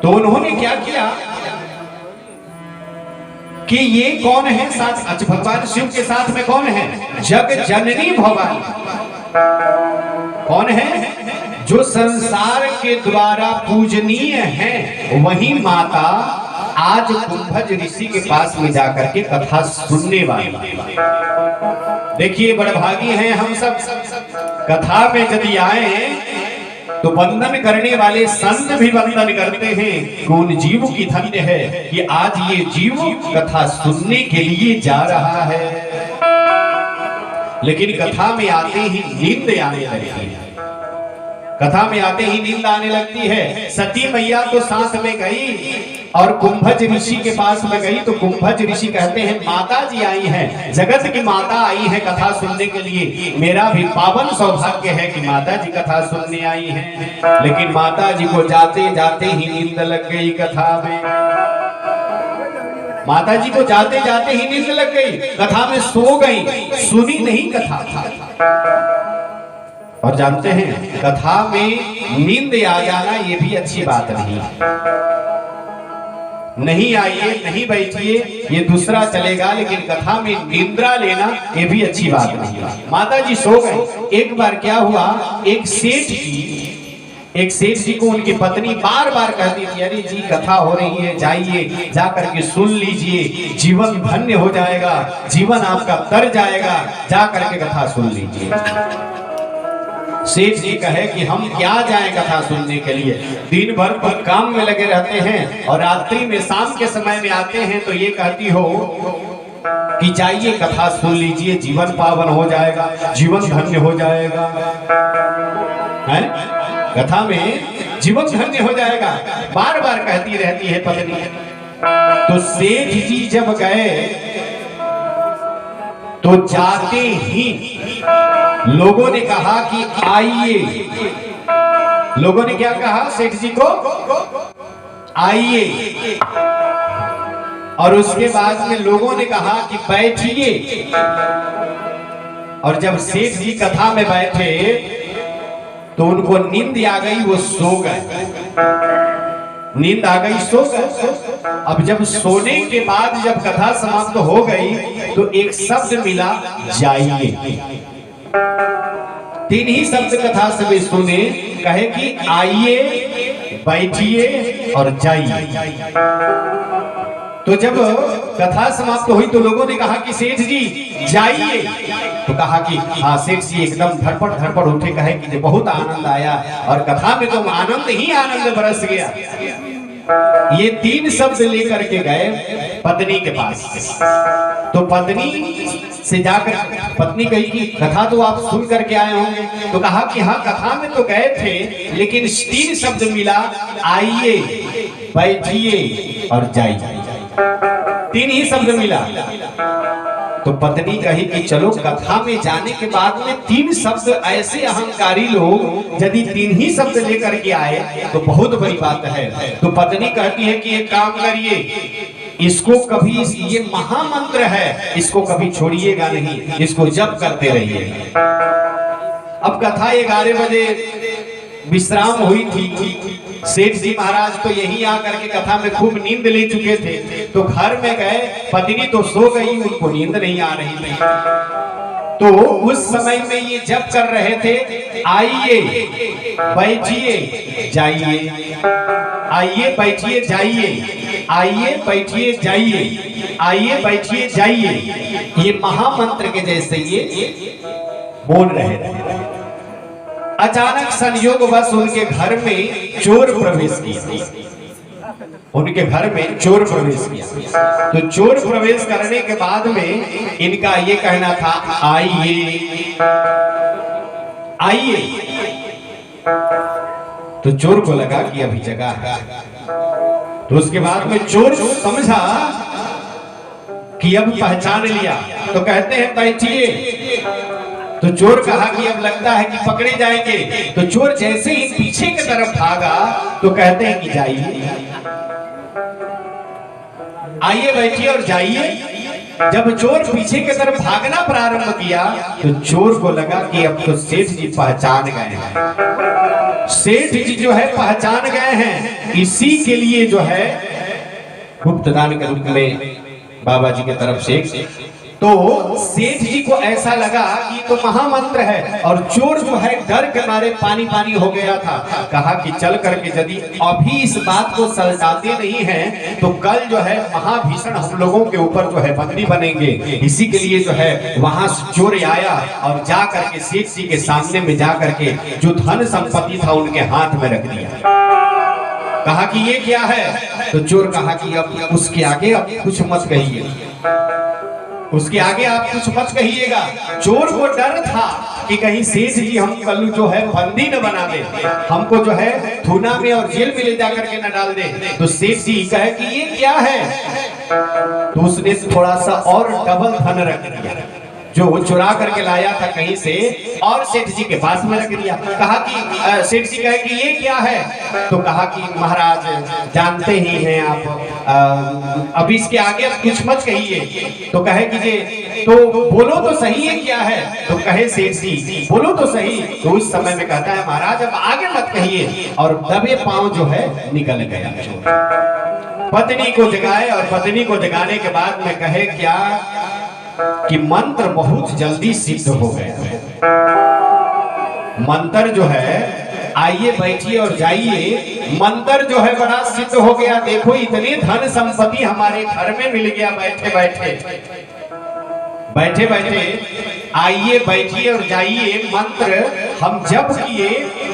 Speaker 1: तो उन्होंने क्या किया कि ये कौन है साथ? अच्छा, भगवान शिव के साथ में कौन है? जग जननी भवानी। कौन है? जो संसार के द्वारा पूजनीय है वही माता आज कुंभज ऋषि के पास में जाकर के कथा सुनने वाली। देखिए बड़भागी हैं हम सब। कथा में यदि आए तो वंदन करने वाले संत भी वंदन करते हैं। कौन जीव की धन्य है कि आज ये जीव कथा सुनने के लिए जा रहा है। लेकिन कथा में आते ही नींद आने लगती है। कथा में आते ही नींद आने लगती है। सती मैया तो साथ में गई और कुंभज ऋषि के पास में गई तो कुंभज ऋषि कहते हैं माता जी आई हैं, जगत की माता आई है कथा सुनने के लिए। मेरा भी पावन सौभाग्य है कि माता जी कथा सुनने आई हैं। लेकिन माता जी को जाते जाते ही नींद लग गई कथा में। माता जी को जाते जाते ही नींद लग गई, कथा में सो गई, सुनी नहीं कथा। और जानते हैं कथा में नींद आ जाना ये भी अच्छी बात नहीं। नहीं आइए, नहीं बैठिए, ये दूसरा चलेगा, लेकिन कथा में निंद्रा लेना ये भी अच्छी बात नहीं। माता जी सो गए। एक बार क्या हुआ, एक सेठ जी को उनकी पत्नी बार बार कहती थी, अरे जी कथा हो रही है, जाइए जा करके सुन लीजिए, जीवन धन्य हो जाएगा, जीवन आपका तर जाएगा, जा करके कथा सुन लीजिए। सेठ जी कहे कि हम क्या जाएं कथा सुनने के लिए, दिन भर पर काम में लगे रहते हैं और रात्रि में शाम के समय में आते हैं तो ये कहती हो कि जाइए कथा सुन लीजिए, जीवन पावन हो जाएगा, जीवन धन्य हो जाएगा। है कथा में जीवन धन्य हो जाएगा, बार बार कहती रहती है पत्नी। तो सेठ जी जब गए तो जाते ही लोगों ने कहा कि आइए। लोगों ने क्या कहा सेठ जी को? आइए। और उसके बाद में लोगों ने कहा कि बैठिए। और जब सेठ जी कथा में बैठे तो उनको नींद आ गई, वो सो गए। नींद आ गई, सो गए। अब जब सोने के बाद जब कथा समाप्त हो गई तो एक शब्द मिला, जाइए। तीन ही शब्द कथा से सुने, कहे कि आइए, बैठिए और जाइए। तो जब कथा समाप्त हुई तो लोगों ने कहा कि सेठ जी जाइए। तो कहा कि हाँ। सेठ जी एकदम धड़पड़ धड़पड़ उठे, कहे कि बहुत आनंद आया और कथा में तो आनंद ही आनंद बरस गया। ये तीन शब्द लेकर के गए पत्नी के पास। तो पत्नी से जाकर पत्नी कही कि कथा तो आप सुन करके आए होंगे। तो कहा कि हाँ कथा में तो गए थे, लेकिन तीन शब्द मिला, आइए, बैठिए और जाइए। तीन ही शब्द मिला। तो पत्नी कही कि चलो कथा में जाने के बाद में तीन शब्द, ऐसे अहंकारी लोग यदि तीन ही शब्द लेकर के आए तो बहुत बड़ी बात है। तो पत्नी कहती है कि एक काम करिए, इसको कभी, ये महामंत्र है, इसको कभी छोड़िएगा नहीं, इसको जप करते रहिए। अब कथा 11 बजे विश्राम हुई थी। सेठ जी महाराज तो यहीं आकर के कथा में खूब नींद ले चुके थे। तो घर में गए, पत्नी तो सो गई, उनको नींद नहीं आ रही थी। तो उस समय में ये जप कर रहे थे, आइए, बैठिए, जाइए, आइए, बैठिए, जाइए, आइए, बैठिए, जाइए, आइए, बैठिए, जाइए। ये महामंत्र के जैसे ये बोल रहे थे। अचानक संयोगवश उनके घर में चोर प्रवेश किया। उनके घर में चोर प्रवेश किया। तो चोर प्रवेश करने के बाद में इनका ये कहना था, आइए आइए। तो चोर को लगा कि अभी जगह है। तो उसके बाद में चोर समझा कि अब पहचान लिया, तो कहते हैं बैठिए। तो चोर कहा कि अब लगता है कि पकड़े जाएंगे। तो चोर जैसे ही पीछे की तरफ भागा तो कहते हैं कि जाइए, आइए बैठिए और जाइए। जब चोर पीछे की तरफ भागना प्रारंभ किया तो चोर को लगा कि अब तो सेठ जी पहचान गए हैं। सेठ जी जो है पहचान गए हैं, इसी के लिए जो है गुप्तदान के रूप में बाबा जी की तरफ से। तो सेठ जी को ऐसा लगा कि तो महामंत्र है, और चोर जो है डर के मारे पानी पानी हो गया था। कहा कि चल करके यदि अभी इस बात को सलटाते नहीं हैं तो कल जो है महाभीषण हम लोगों के ऊपर जो है बंदी बनेंगे। इसी के लिए जो है वहां चोर आया और जा करके सेठ जी के सामने में जा करके जो धन संपत्ति था उनके हाथ में रख दिया। कहा कि ये क्या है? तो चोर कहा कि अब उसके आगे अब कुछ मत कहिए, उसके आगे आप कुछ मत कहिएगा। चोर को डर था कि कहीं सेठ जी हम कल जो है बंदी न बना दे, हमको जो है थूना में और जेल में ले जाकर के न डाल दे। तो सेठ जी कहे कि ये क्या है? तो उसने थोड़ा सा और डबल धन रख दिया जो चुरा करके लाया था कहीं से, और सेठ जी के पास में रख दिया। कहा कि सेठ जी कहे कि ये क्या है? तो कहा कि महाराज जानते ही हैं आप, अभी इसके आगे अब कुछ मत कहिए। तो कहे कि ये तो बोलो तो सही है क्या है? तो कहे सेठ जी बोलो तो सही। तो उस समय में कहता है महाराज अब आगे मत कहिए, और दबे पांव जो है निकल गया। पत्नी को जगाए, और पत्नी को जगाने के बाद में कहे क्या कि मंत्र बहुत जल्दी सिद्ध हो गया। मंत्र जो है आइए बैठिए और जाइए, मंत्र जो है बड़ा सिद्ध हो गया। देखो इतनी धन संपत्ति हमारे घर में मिल गया बैठे बैठे आइए बैठिए और जाइए। मंत्र हम जब किए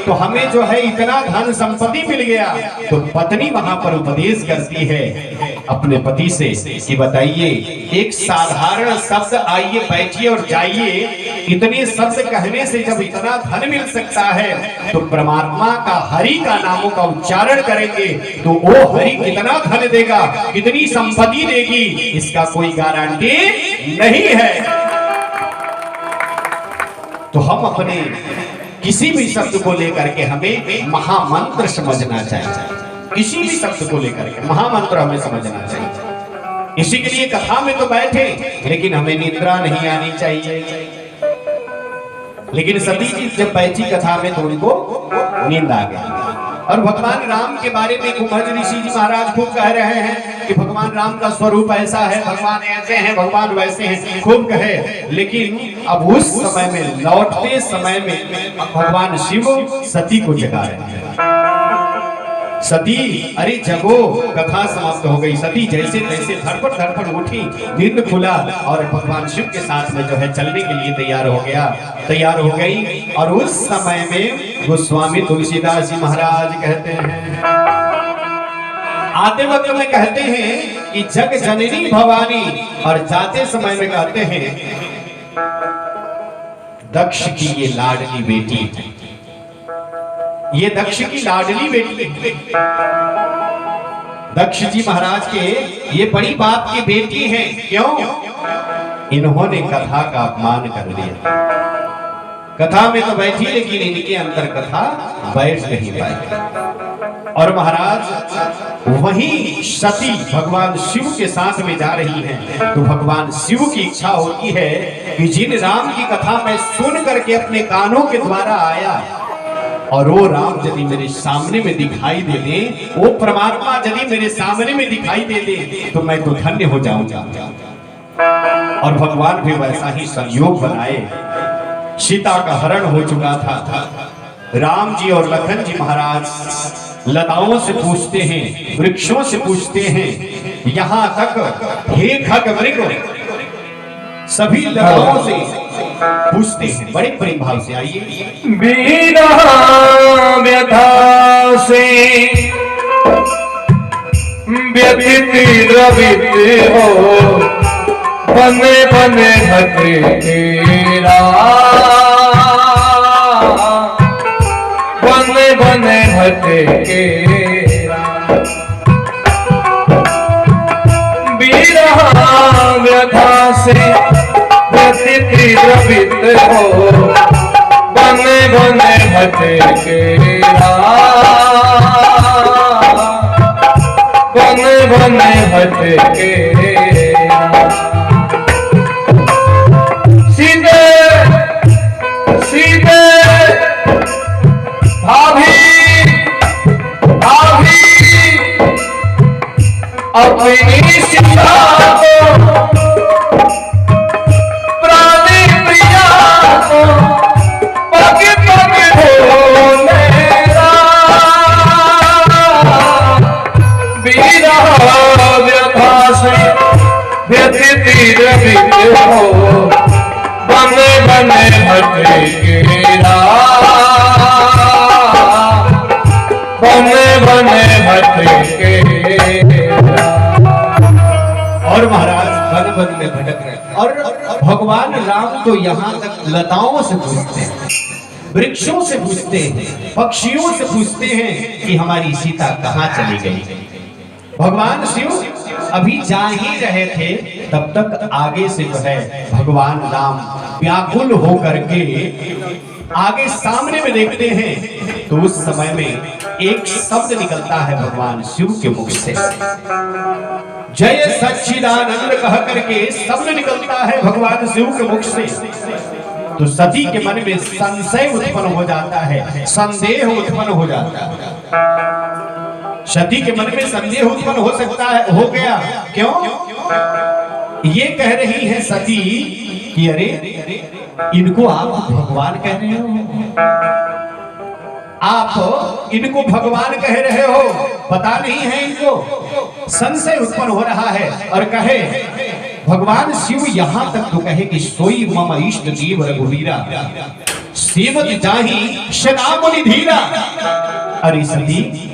Speaker 1: तो हमें जो है इतना धन संपत्ति मिल गया। तो पत्नी वहां पर उपदेश करती है अपने पति से कि बताइए, एक साधारण शब्द आइए बैठिए और जाइए, इतने शब्द कहने से जब इतना धन मिल सकता है तो परमात्मा का हरि का नामों का उच्चारण करेंगे तो वो हरि कितना धन देगा, कितनी संपत्ति देगी, इसका कोई गारंटी नहीं है। तो हम अपने किसी भी शब्द को लेकर के हमें महामंत्र समझना चाहिए। किसी भी शब्द को लेकर के महामंत्र हमें समझना चाहिए। इसी के लिए कथा में तो बैठे, लेकिन हमें निद्रा नहीं आनी चाहिए। लेकिन सती जी जब बैठी कथा में तो उनको नींद आ गई। और भगवान राम के बारे में कुंभज ऋषि जी महाराज खूब कह रहे हैं कि भगवान राम का स्वरूप ऐसा है, भगवान ऐसे हैं, भगवान वैसे हैं, खूब कहे। लेकिन अब उस समय में लौटते समय में भगवान शिव सती को जगा रहे हैं। सती अरे जगो, कथा समाप्त हो गई। सती जैसे तैसे धड़पड़ उठी, नींद खुला और भगवान शिव के साथ में जो है चलने के लिए तैयार हो गई। और उस समय में गोस्वामी तुलसीदास जी महाराज कहते हैं, आते वक्त में कहते हैं कि जग जननी भवानी, और जाते समय में कहते हैं दक्ष की ये लाडली बेटी, ये दक्ष की लाडली बेटी, दक्ष जी महाराज के ये बड़ी बाप की बेटी हैं। क्यों? इन्होंने कथा का अपमान कर दिया। कथा में तो बैठी लेकिन इनके अंदर कथा बैठ नहीं पाई। और महाराज वही सती भगवान शिव के साथ में जा रही हैं। तो भगवान शिव की इच्छा होती है कि जिन राम की कथा मैं सुन करके अपने कानों के द्वारा आया, और वो राम यदि मेरे सामने में दिखाई दे दे, वो परमात्मा यदि मेरे सामने में दिखाई दे दे, तो मैं तो धन्य हो जाऊंगा। और भगवान भी वैसा ही संयोग बनाए। सीता का हरण हो चुका था। राम जी और लखन जी महाराज लताओं से पूछते हैं, वृक्षों से पूछते हैं, यहाँ तक हे खग मृग सभी लताओं से पूछते हैं बड़े प्रेम भाव से। आइए।
Speaker 2: बिरहा व्यथा से व्यथित द्रवित हो बने बने भटकेरा, बने बने भटकेरा। बिरहा व्यथा से व्यथित द्रवित हो बने बने भटकेरा, बने बने भटकेरा। सीधे सीधे भाभी भाभी अपनी सीता को प्राणी प्रिया को पग पग ढोलेरा। बिरहा व्यथा से व्यथित द्रवित हो बने बने भटकेरा, बने बने भटकेरा।
Speaker 1: और महाराज वन वन में भटक रहे और भगवान राम तो यहाँ तक लताओं से पूछते हैं, वृक्षों से पूछते हैं, पक्षियों से पूछते हैं कि हमारी सीता कहाँ चली गई। भगवान शिव अभी जा ही रहे थे तब तक आगे से जो है भगवान राम व्याकुल होकर के आगे सामने में देखते हैं तो उस समय में एक शब्द निकलता है भगवान शिव के मुख से, जय सच्चिदानंद कह करके शब्द निकलता है भगवान शिव के मुख से। तो सती के मन में संशय उत्पन्न हो जाता है, संदेह उत्पन्न हो जाता है। सती के मन में संदेह उत्पन्न हो सकता है, हो गया। क्यों? ये कह रही है सती कि अरे इनको आप भगवान कह रहे हो, आप इनको भगवान कह रहे हो, पता नहीं है इनको। संशय उत्पन्न हो रहा है और कहे भगवान शिव यहाँ तक तो कहे कि सोई मम इष्ट देव रघुवीरा सेवत जाहि सदा मुनि धीरा। अरे सती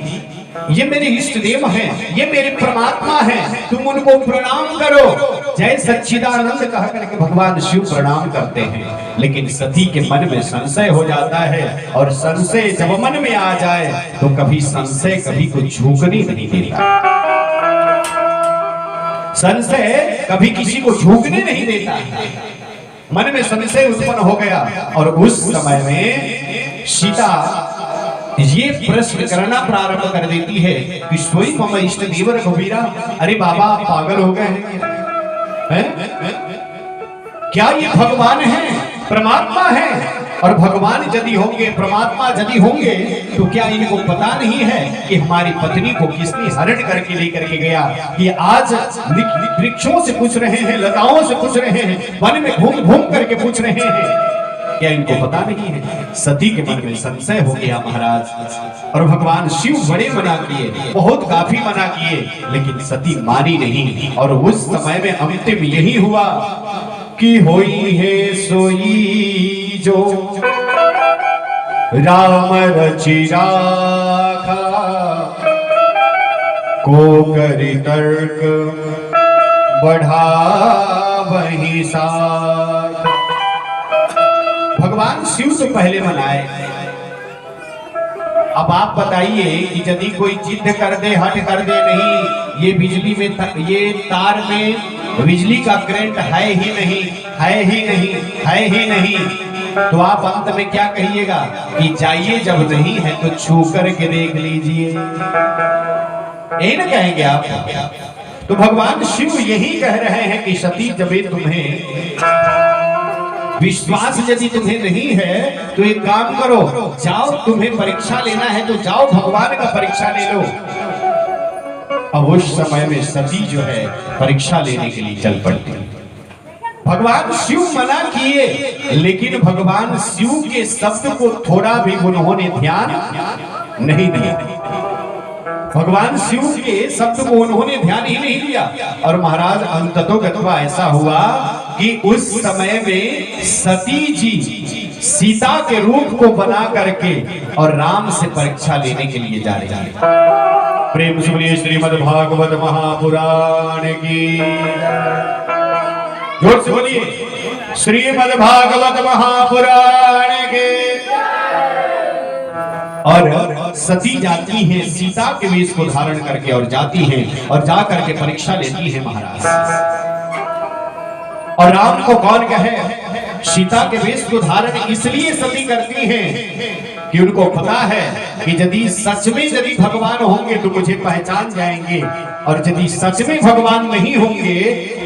Speaker 1: ये मेरे इष्ट देव हैं, ये मेरे परमात्मा हैं, तुम उनको प्रणाम करो। जय सच्चिदानंद कह करके भगवान शिव प्रणाम करते हैं। लेकिन सती के मन में संशय हो जाता है और संशय जब मन में आ जाए तो कभी संशय कभी को झुकने नहीं देता। संशय कभी किसी को झुकने नहीं देता। मन में संशय उत्पन्न हो गया और उस समय में सीता ये प्रश्न करना प्रारंभ कर देती है कि सोई मम इष्ट देव रघुवीरा। अरे बाबा पागल हो गए हैं? क्या ये भगवान हैं, परमात्मा हैं? और भगवान यदि होंगे, परमात्मा यदि होंगे तो क्या इनको पता नहीं है कि हमारी पत्नी को किसने हरण करके लेकर के गया? कि आज वृक्षों से पूछ रहे हैं, लताओं से पूछ रहे हैं, वन में घूम घूम करके पूछ रहे हैं, क्या इनको पता नहीं है? सती के मन में संशय हो गया महाराज। और भगवान शिव बड़े मना किए, बहुत काफी मना किए, लेकिन सती मानी नहीं। और उस समय में अंतिम यही हुआ कि होई है सोई जो राम रचि राखा, को करि तर्क बढ़ा वही साथ। भगवान शिव तो पहले मनाए। अब आप बताइए कि यदि कोई जिद कर दे, हट कर दे, नहीं ये बिजली में, ये तार में बिजली का करंट है ही नहीं, है ही नहीं, है ही नहीं, तो आप अंत में क्या कहिएगा कि जाइए, जब नहीं है तो छू करके देख लीजिए, यही ना कहेंगे आप? तो भगवान शिव यही कह रहे हैं कि सती जब तुम्हें विश्वास यदि तुम्हें नहीं है तो एक काम करो, जाओ, तुम्हें परीक्षा लेना है तो जाओ भगवान का परीक्षा ले लो। अब उस समय में सती जो है परीक्षा लेने के लिए चल पड़ती। भगवान शिव मना किए, लेकिन भगवान शिव के शब्द को थोड़ा भी उन्होंने ध्यान नहीं दिया। भगवान शिव के शब्द को उन्होंने ध्यान ही नहीं दिया। और महाराज अंततोगत्वा ऐसा हुआ कि उस समय में सती जी सीता के रूप को बना करके और राम से परीक्षा लेने के लिए जा रही है। प्रेम सुनिए श्रीमद् भागवत महापुराण की, जोर से बोलिए श्रीमद् भागवत महापुराण के। और सती जाती है सीता के वेश को धारण करके और जाती है और जा करके परीक्षा लेती है महाराज। और राम को कौन कहे, सीता के वेश को धारण इसलिए सती करती हैं कि उनको पता है कि यदि सच में यदि भगवान होंगे तो मुझे पहचान जाएंगे, और यदि सच में भगवान नहीं होंगे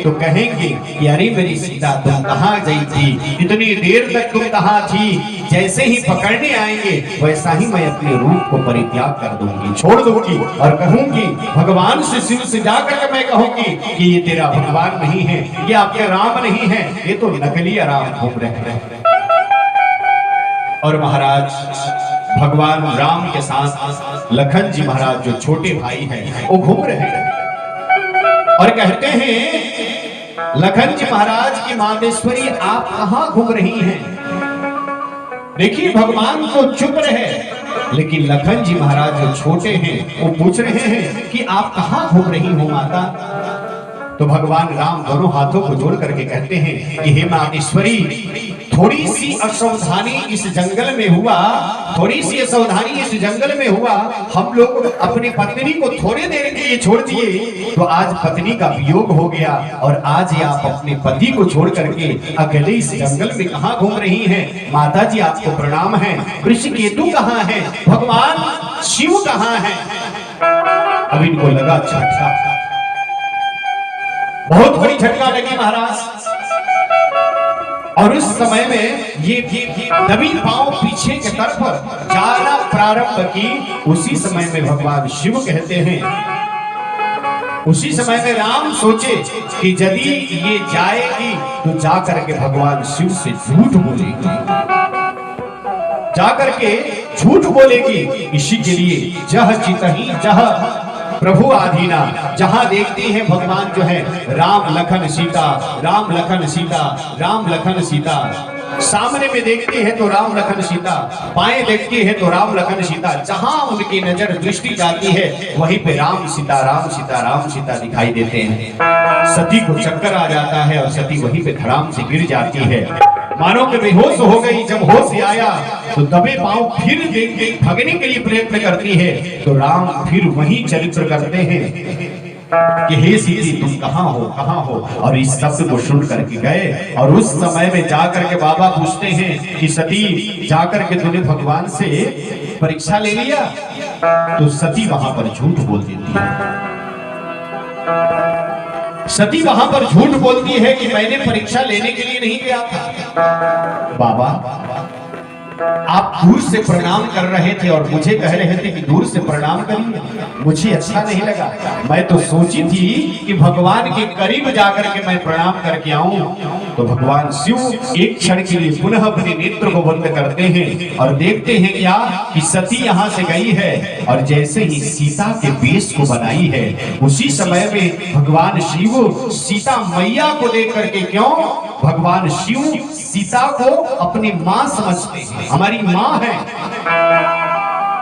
Speaker 1: तो कहेंगे कि अरे मेरी सीता तुम कहाँ गई थी, इतनी देर तक तुम कहाँ थी, जैसे ही पकड़ने आएंगे वैसा ही मैं अपने रूप को परित्याग कर दूंगी, छोड़ दूंगी और कहूंगी भगवान से शिव से जाकर के मैं कहूंगी कि ये तेरा भगवान नहीं है, ये आपके राम नहीं है, ये तो नकली राम घूम रहे हैं। और महाराज भगवान राम के साथ लखन जी महाराज जो छोटे भाई हैं वो घूम रहे हैं और कहते हैं लखन जी महाराज की मातेश्वरी आप कहां घूम रही हैं। देखिए भगवान तो चुप रहे, लेकिन लखन जी महाराज जो छोटे हैं वो पूछ रहे हैं कि आप कहां घूम रही हो माता। तो भगवान राम दोनों हाथों को जोड़ करके कहते हैं कि हे मातेश्वरी, थोड़ी सी असावधानी इस जंगल में हुआ, थोड़ी सी असावधानी इस जंगल में हुआ, हम लोग अपनी पत्नी को थोड़ी देर के लिए छोड़ दिए तो आज पत्नी का वियोग हो गया, और आज आप अपने पति को छोड़ करके अकेले इस जंगल में कहां घूम रही हैं। माता जी आपको प्रणाम है, ऋषिकेतु कहां है, भगवान शिव कहां है। अब इनको लगा झटका, बहुत बड़ी झटका लगी महाराज। और उस समय में ये दबी पांव पीछे की तरफ जाना प्रारंभ की। उसी समय में भगवान शिव कहते हैं, उसी समय में राम सोचे कि यदि ये जाएगी तो जाकर के भगवान शिव से झूठ बोलेगी, जाकर के झूठ बोलेगी। इसी के लिए जह चितहि जह प्रभु आधीना, जहां देखते हैं भगवान जो है राम लखन सीता, राम लखन सीता, राम लखन सीता। सामने में देखते हैं तो राम लखन सीता, बाएं देखते हैं तो राम लखन सीता। जहां उनकी नजर दृष्टि जाती है वहीं पे राम सीता, राम सीता, राम सीता दिखाई देते हैं। सती को चक्कर आ जाता है और सती वहीं पे धड़ाम से गिर जाती है, मानो कि बेहोश हो गई। जब होश आया तो दबे पांव फिर देख भगने के लिए प्रयत्न करती है, तो राम फिर वही चरित्र करते हैं कि हे सीती तुम कहां हो, कहां हो। और इस शब्द को सुन करके गए, और उस समय में जाकर के बाबा पूछते हैं कि सती जाकर के तूने भगवान से परीक्षा ले लिया। तो सती वहां पर झूठ बोल देती है, सती वहां पर झूठ बोलती है कि मैंने परीक्षा लेने के लिए नहीं गया था। बाबा आप दूर से प्रणाम कर रहे थे और मुझे कह रहे थे कि दूर से प्रणाम करिए, मुझे अच्छा नहीं लगा। मैं तो सोची थी कि भगवान के करीब जाकर के मैं प्रणाम करके आऊं। तो भगवान शिव एक क्षण के लिए पुनः अपने नेत्र को बंद करते हैं और देखते हैं क्या कि सती यहाँ से गई है, और जैसे ही सीता के वेश को बनाई है उसी समय में भगवान शिव सीता मैया को देख करके, क्यों भगवान शिव सीता को अपनी मां समझते हैं, हमारी मां है,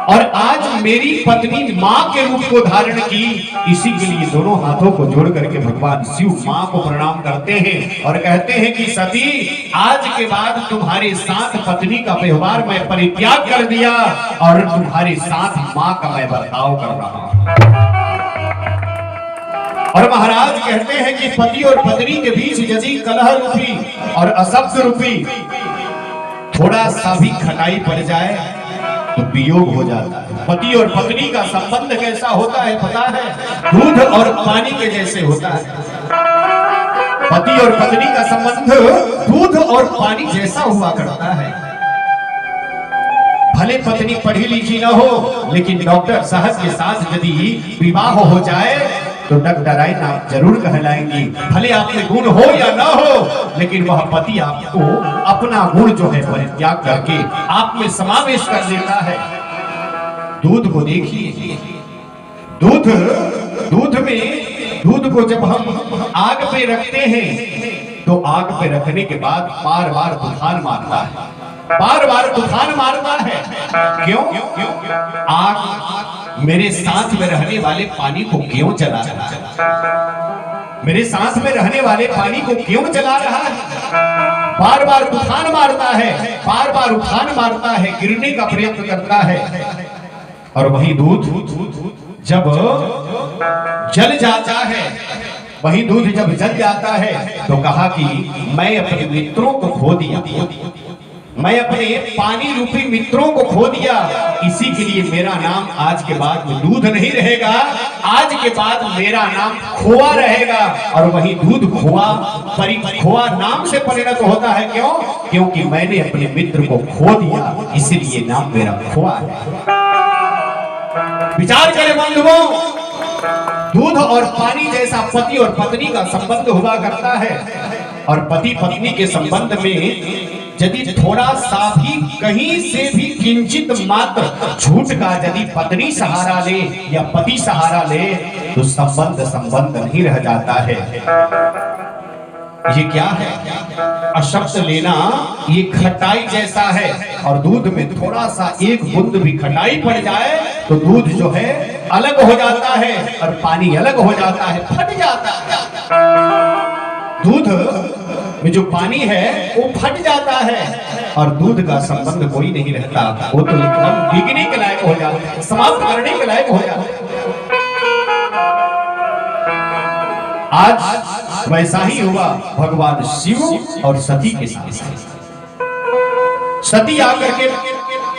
Speaker 1: और आज मेरी पत्नी मां के रूप को धारण की। इसी के लिए दोनों हाथों को जोड़ करके भगवान शिव मां को प्रणाम करते हैं और कहते हैं कि सती आज के बाद तुम्हारे साथ पत्नी का व्यवहार मैं परित्याग कर दिया और तुम्हारे साथ मां का मैं बर्ताव कर रहा हूं। और महाराज कहते हैं कि पति और पत्नी के बीच यदि कलह रूपी और अशब्द रूपी थोड़ा सा भी खटाई पड़ जाए तो वियोग हो जाता है। पति और पत्नी का संबंध कैसा होता है पता है? दूध और पानी के जैसे होता है। पति और पत्नी का संबंध दूध और पानी जैसा हुआ करता है। भले पत्नी पढ़ी लिखी न हो, लेकिन डॉक्टर साहब के साथ यदि विवाह हो जाए तो डॉक्टराइन आप जरूर कहलाएंगी। भले आप में गुण हो या न हो, लेकिन वह पति आपको अपना गुण जो है परित्याग करके आप में समावेश कर देता है। दूध को देखिए, दूध में दूध को जब हम आग पे रखते हैं तो आग पे रखने के बाद बार बार तूफान मारता है, बार बार तूफान मारता है। क्यों? आग मेरे साथ में रहने वाले पानी को क्यों जला रहा है? मेरे साथ में रहने वाले पानी को क्यों जला रहा है? बार बार तूफान मारता है, बार बार उफान मारता है, गिरने का प्रयत्न करता है। और वही दूध जब जल जाता है, वही दूध जब जल जाता है तो कहा कि मैं अपने मित्रों को खो दिया, मैं अपने पानी रूपी मित्रों को खो दिया, इसी के लिए मेरा नाम आज के बाद में दूध नहीं रहेगा, आज के बाद मेरा नाम खोआ रहेगा। और वही दूध खोआ नाम से परिणत होता है। क्यों? क्योंकि मैंने अपने मित्र को खो दिया, इसीलिए नाम मेरा खोआ है। विचार करें बंधुओं, दूध और पानी जैसा पति और पत्नी का संबंध हुआ करता है, और पति पत्नी के संबंध में यदि थोड़ा सा भी कहीं से भी किंचित मात्र झूठ का यदि पत्नी सहारा ले या पति सहारा ले तो संबंध नहीं रह जाता है। ये क्या है? अशब्द लेना ये खटाई जैसा है, और दूध में थोड़ा सा एक बूंद भी खटाई पड़ जाए तो दूध जो है अलग हो जाता है और पानी अलग हो जाता है, फट जाता है। दूध में जो पानी है वो फट जाता है और दूध का संबंध कोई नहीं रहता, वो तो एकदम बिकने के लायक हो जाता है, समाप्त करने के लायक हो जाता है। आज वैसा ही हुआ भगवान शिव और सती के साथ। सती आकर के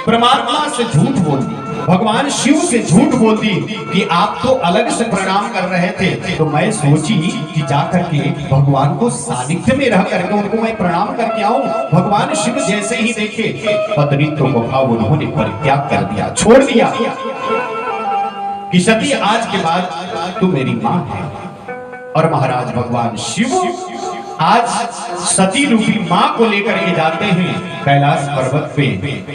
Speaker 1: परमात्मा से झूठ बोल दी, भगवान शिव से झूठ बोल दी कि आप तो अलग से प्रणाम कर रहे थे, तो मैं सोची कि जाकर के भगवान को सानिध्य में रह करके उनको मैं प्रणाम करके आऊं। भगवान शिव जैसे ही देखे पत्नीत्व को भाव उन्होंने परित्याग कर दिया, छोड़ दिया कि सती आज के बाद तू मेरी मां है। और महाराज भगवान शिव आज सती रूपी मां को लेकर के जाते हैं कैलाश पर्वत पे।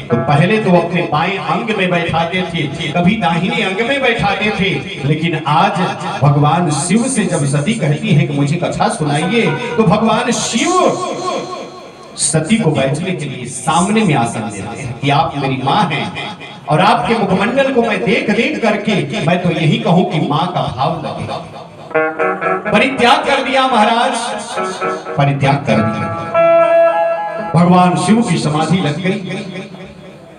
Speaker 1: तो पहले तो अपने बाएं अंग में बैठाते थे, कभी दाहिने अंग में बैठाते थे, लेकिन आज भगवान शिव से जब सती कहती है कि मुझे कथा सुनाइए, तो भगवान शिव सती को बैठने के लिए सामने में आसन देते हैं कि आप मेरी मां हैं और आपके मुखमंडल को मैं देख देख करके मैं तो यही कहूं कि मां का भाव लगेगा। परित्याग कर दिया महाराज, परित्याग कर दिया। भगवान शिव की समाधि लग गई,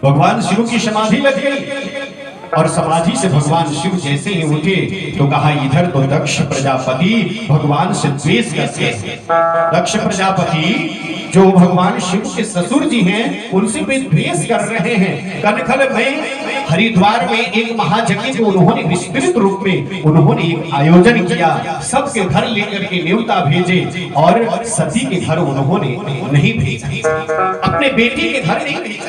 Speaker 1: भगवान शिव की समाधि लग गई, और समाधि से भगवान शिव जैसे ही उठे तो कहा इधर तो दक्ष प्रजापति भगवान से द्वेष करते हैं। दक्ष प्रजापति जो भगवान शिव के ससुर जी हैं उनसे वे द्वेष कर रहे हैं। कनखल में हरिद्वार में एक महायज्ञ को उन्होंने विस्तृत रूप में उन्होंने एक आयोजन किया, सबके घर लेकर के न्योता भेजे, और सती के घर उन्होंने नहीं भेजा, अपने बेटी के घर नहीं भेजा।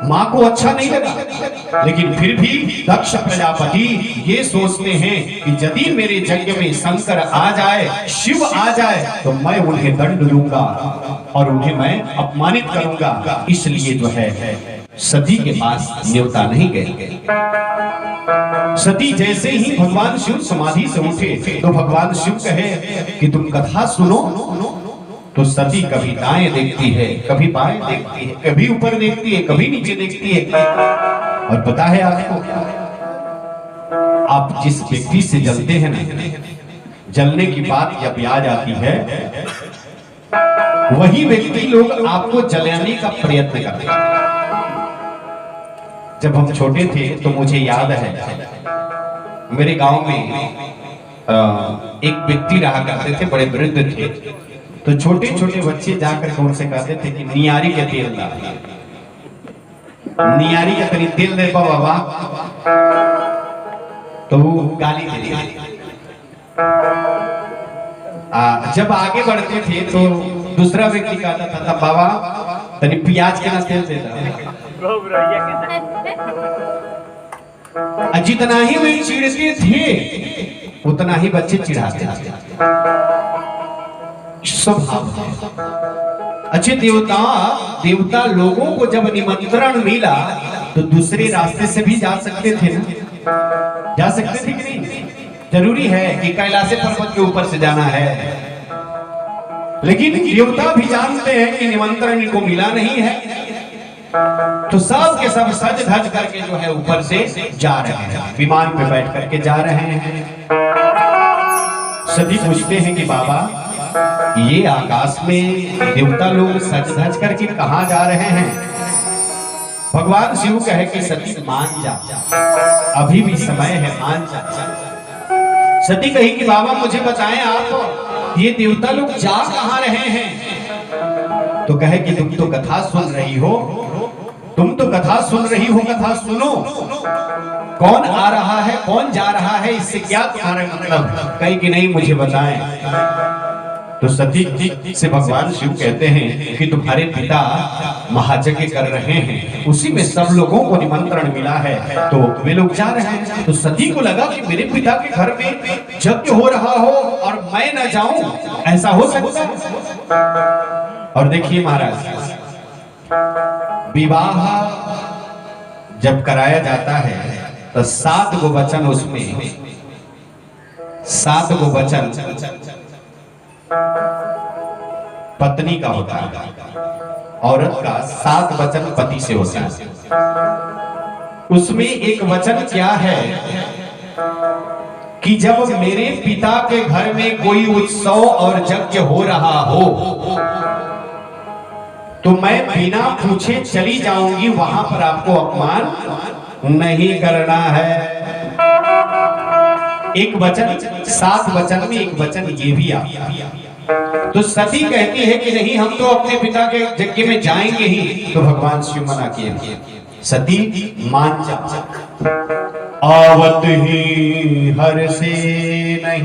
Speaker 1: मां को अच्छा नहीं लगा, लेकिन फिर भी दक्ष प्रजापति ये सोचते हैं कि यदि मेरे यज्ञ में शंकर आ जाए, शिव आ जाए, तो मैं उन्हें दंड दूंगा और उन्हें मैं अपमानित करूंगा, इसलिए जो है सती के पास न्योता नहीं गए। सती जैसे ही भगवान शिव समाधि से उठे तो भगवान शिव कहे कि तुम कथा सुनो। तो सती कभी दाएं देखती है, कभी बाएं देखती है, कभी ऊपर देखती है, कभी नीचे देखती है। और पता है आपको, आप जिस व्यक्ति से जलते हैं ना, जलने की बात जब याद आती है, वही व्यक्ति लोग आपको जलाने का प्रयत्न करते हैं। जब हम छोटे थे तो मुझे याद है मेरे गांव में एक व्यक्ति रहा करते थे, बड़े वृद्ध थे। तो छोटे छोटे बच्चे जाकर के उनसे कहते थे कि नियारी का तेल ला, नियारी का तेल दे बाबा, तो वो गाली दे दिया। जब आगे बढ़ते थे तो दूसरा व्यक्ति कहता था बाबा तनी प्याज के ना तेल दे दो। जितना ही वे चिढ़ते थे उतना ही बच्चे चिढ़ाते थे। स्वभाव है। अच्छे देवता लोगों को जब निमंत्रण मिला तो दूसरे रास्ते से भी जा सकते थे ना, जा सकते थे कि नहीं? जरूरी है कि कैलाश पर्वत के ऊपर से जाना है? लेकिन देवता भी जानते हैं कि निमंत्रण इनको मिला नहीं है, तो सब के सब सज धज करके जो है ऊपर से जा रहे हैं, विमान पे बैठ करके जा रहे हैं। सती पूछते हैं कि बाबा ये आकाश में देवता लोग सज धज करके कहां जा रहे हैं? भगवान शिव कहे कि सती मान जा, अभी भी समय है, मान जा। सती कही कि बाबा मुझे बताएं आप, ये देवता लोग जा कहां रहे हैं? तो कहे कि तुम तो कथा सुन रही हो, तुम तो कथा सुन रही हो, कथा सुनो। कौन आ रहा है, कौन जा रहा है, इससे क्या तुम्हारा मतलब? कहे कि नहीं मुझे बताएं। तो सती से भगवान शिव कहते हैं कि तुम्हारे पिता महायज्ञ कर रहे हैं, उसी में सब लोगों को निमंत्रण मिला है, तो वे लोग जा रहे हैं। तो सती को लगा कि मेरे पिता के घर में यज्ञ हो रहा हो और मैं न जाऊं, ऐसा हो सकता है? और देखिए महाराज, विवाह जब कराया जाता है तो 7 गो वचन, उसमें 7 गो वचन पत्नी का होता है, औरत का 7 वचन पति से होता है। उसमें एक वचन क्या है कि जब मेरे पिता के घर में कोई उत्सव और यज्ञ हो रहा हो तो मैं बिना पूछे चली जाऊंगी, वहां पर आपको अपमान नहीं करना है। एक वचन, 7 वचन में एक वचन ये भी आता। तो सती कहती है कि नहीं, हम तो अपने पिता के यज्ञ में जाएंगे ही। तो भगवान शिव मना किए, सती मान जा। आवत ही हर से नहीं,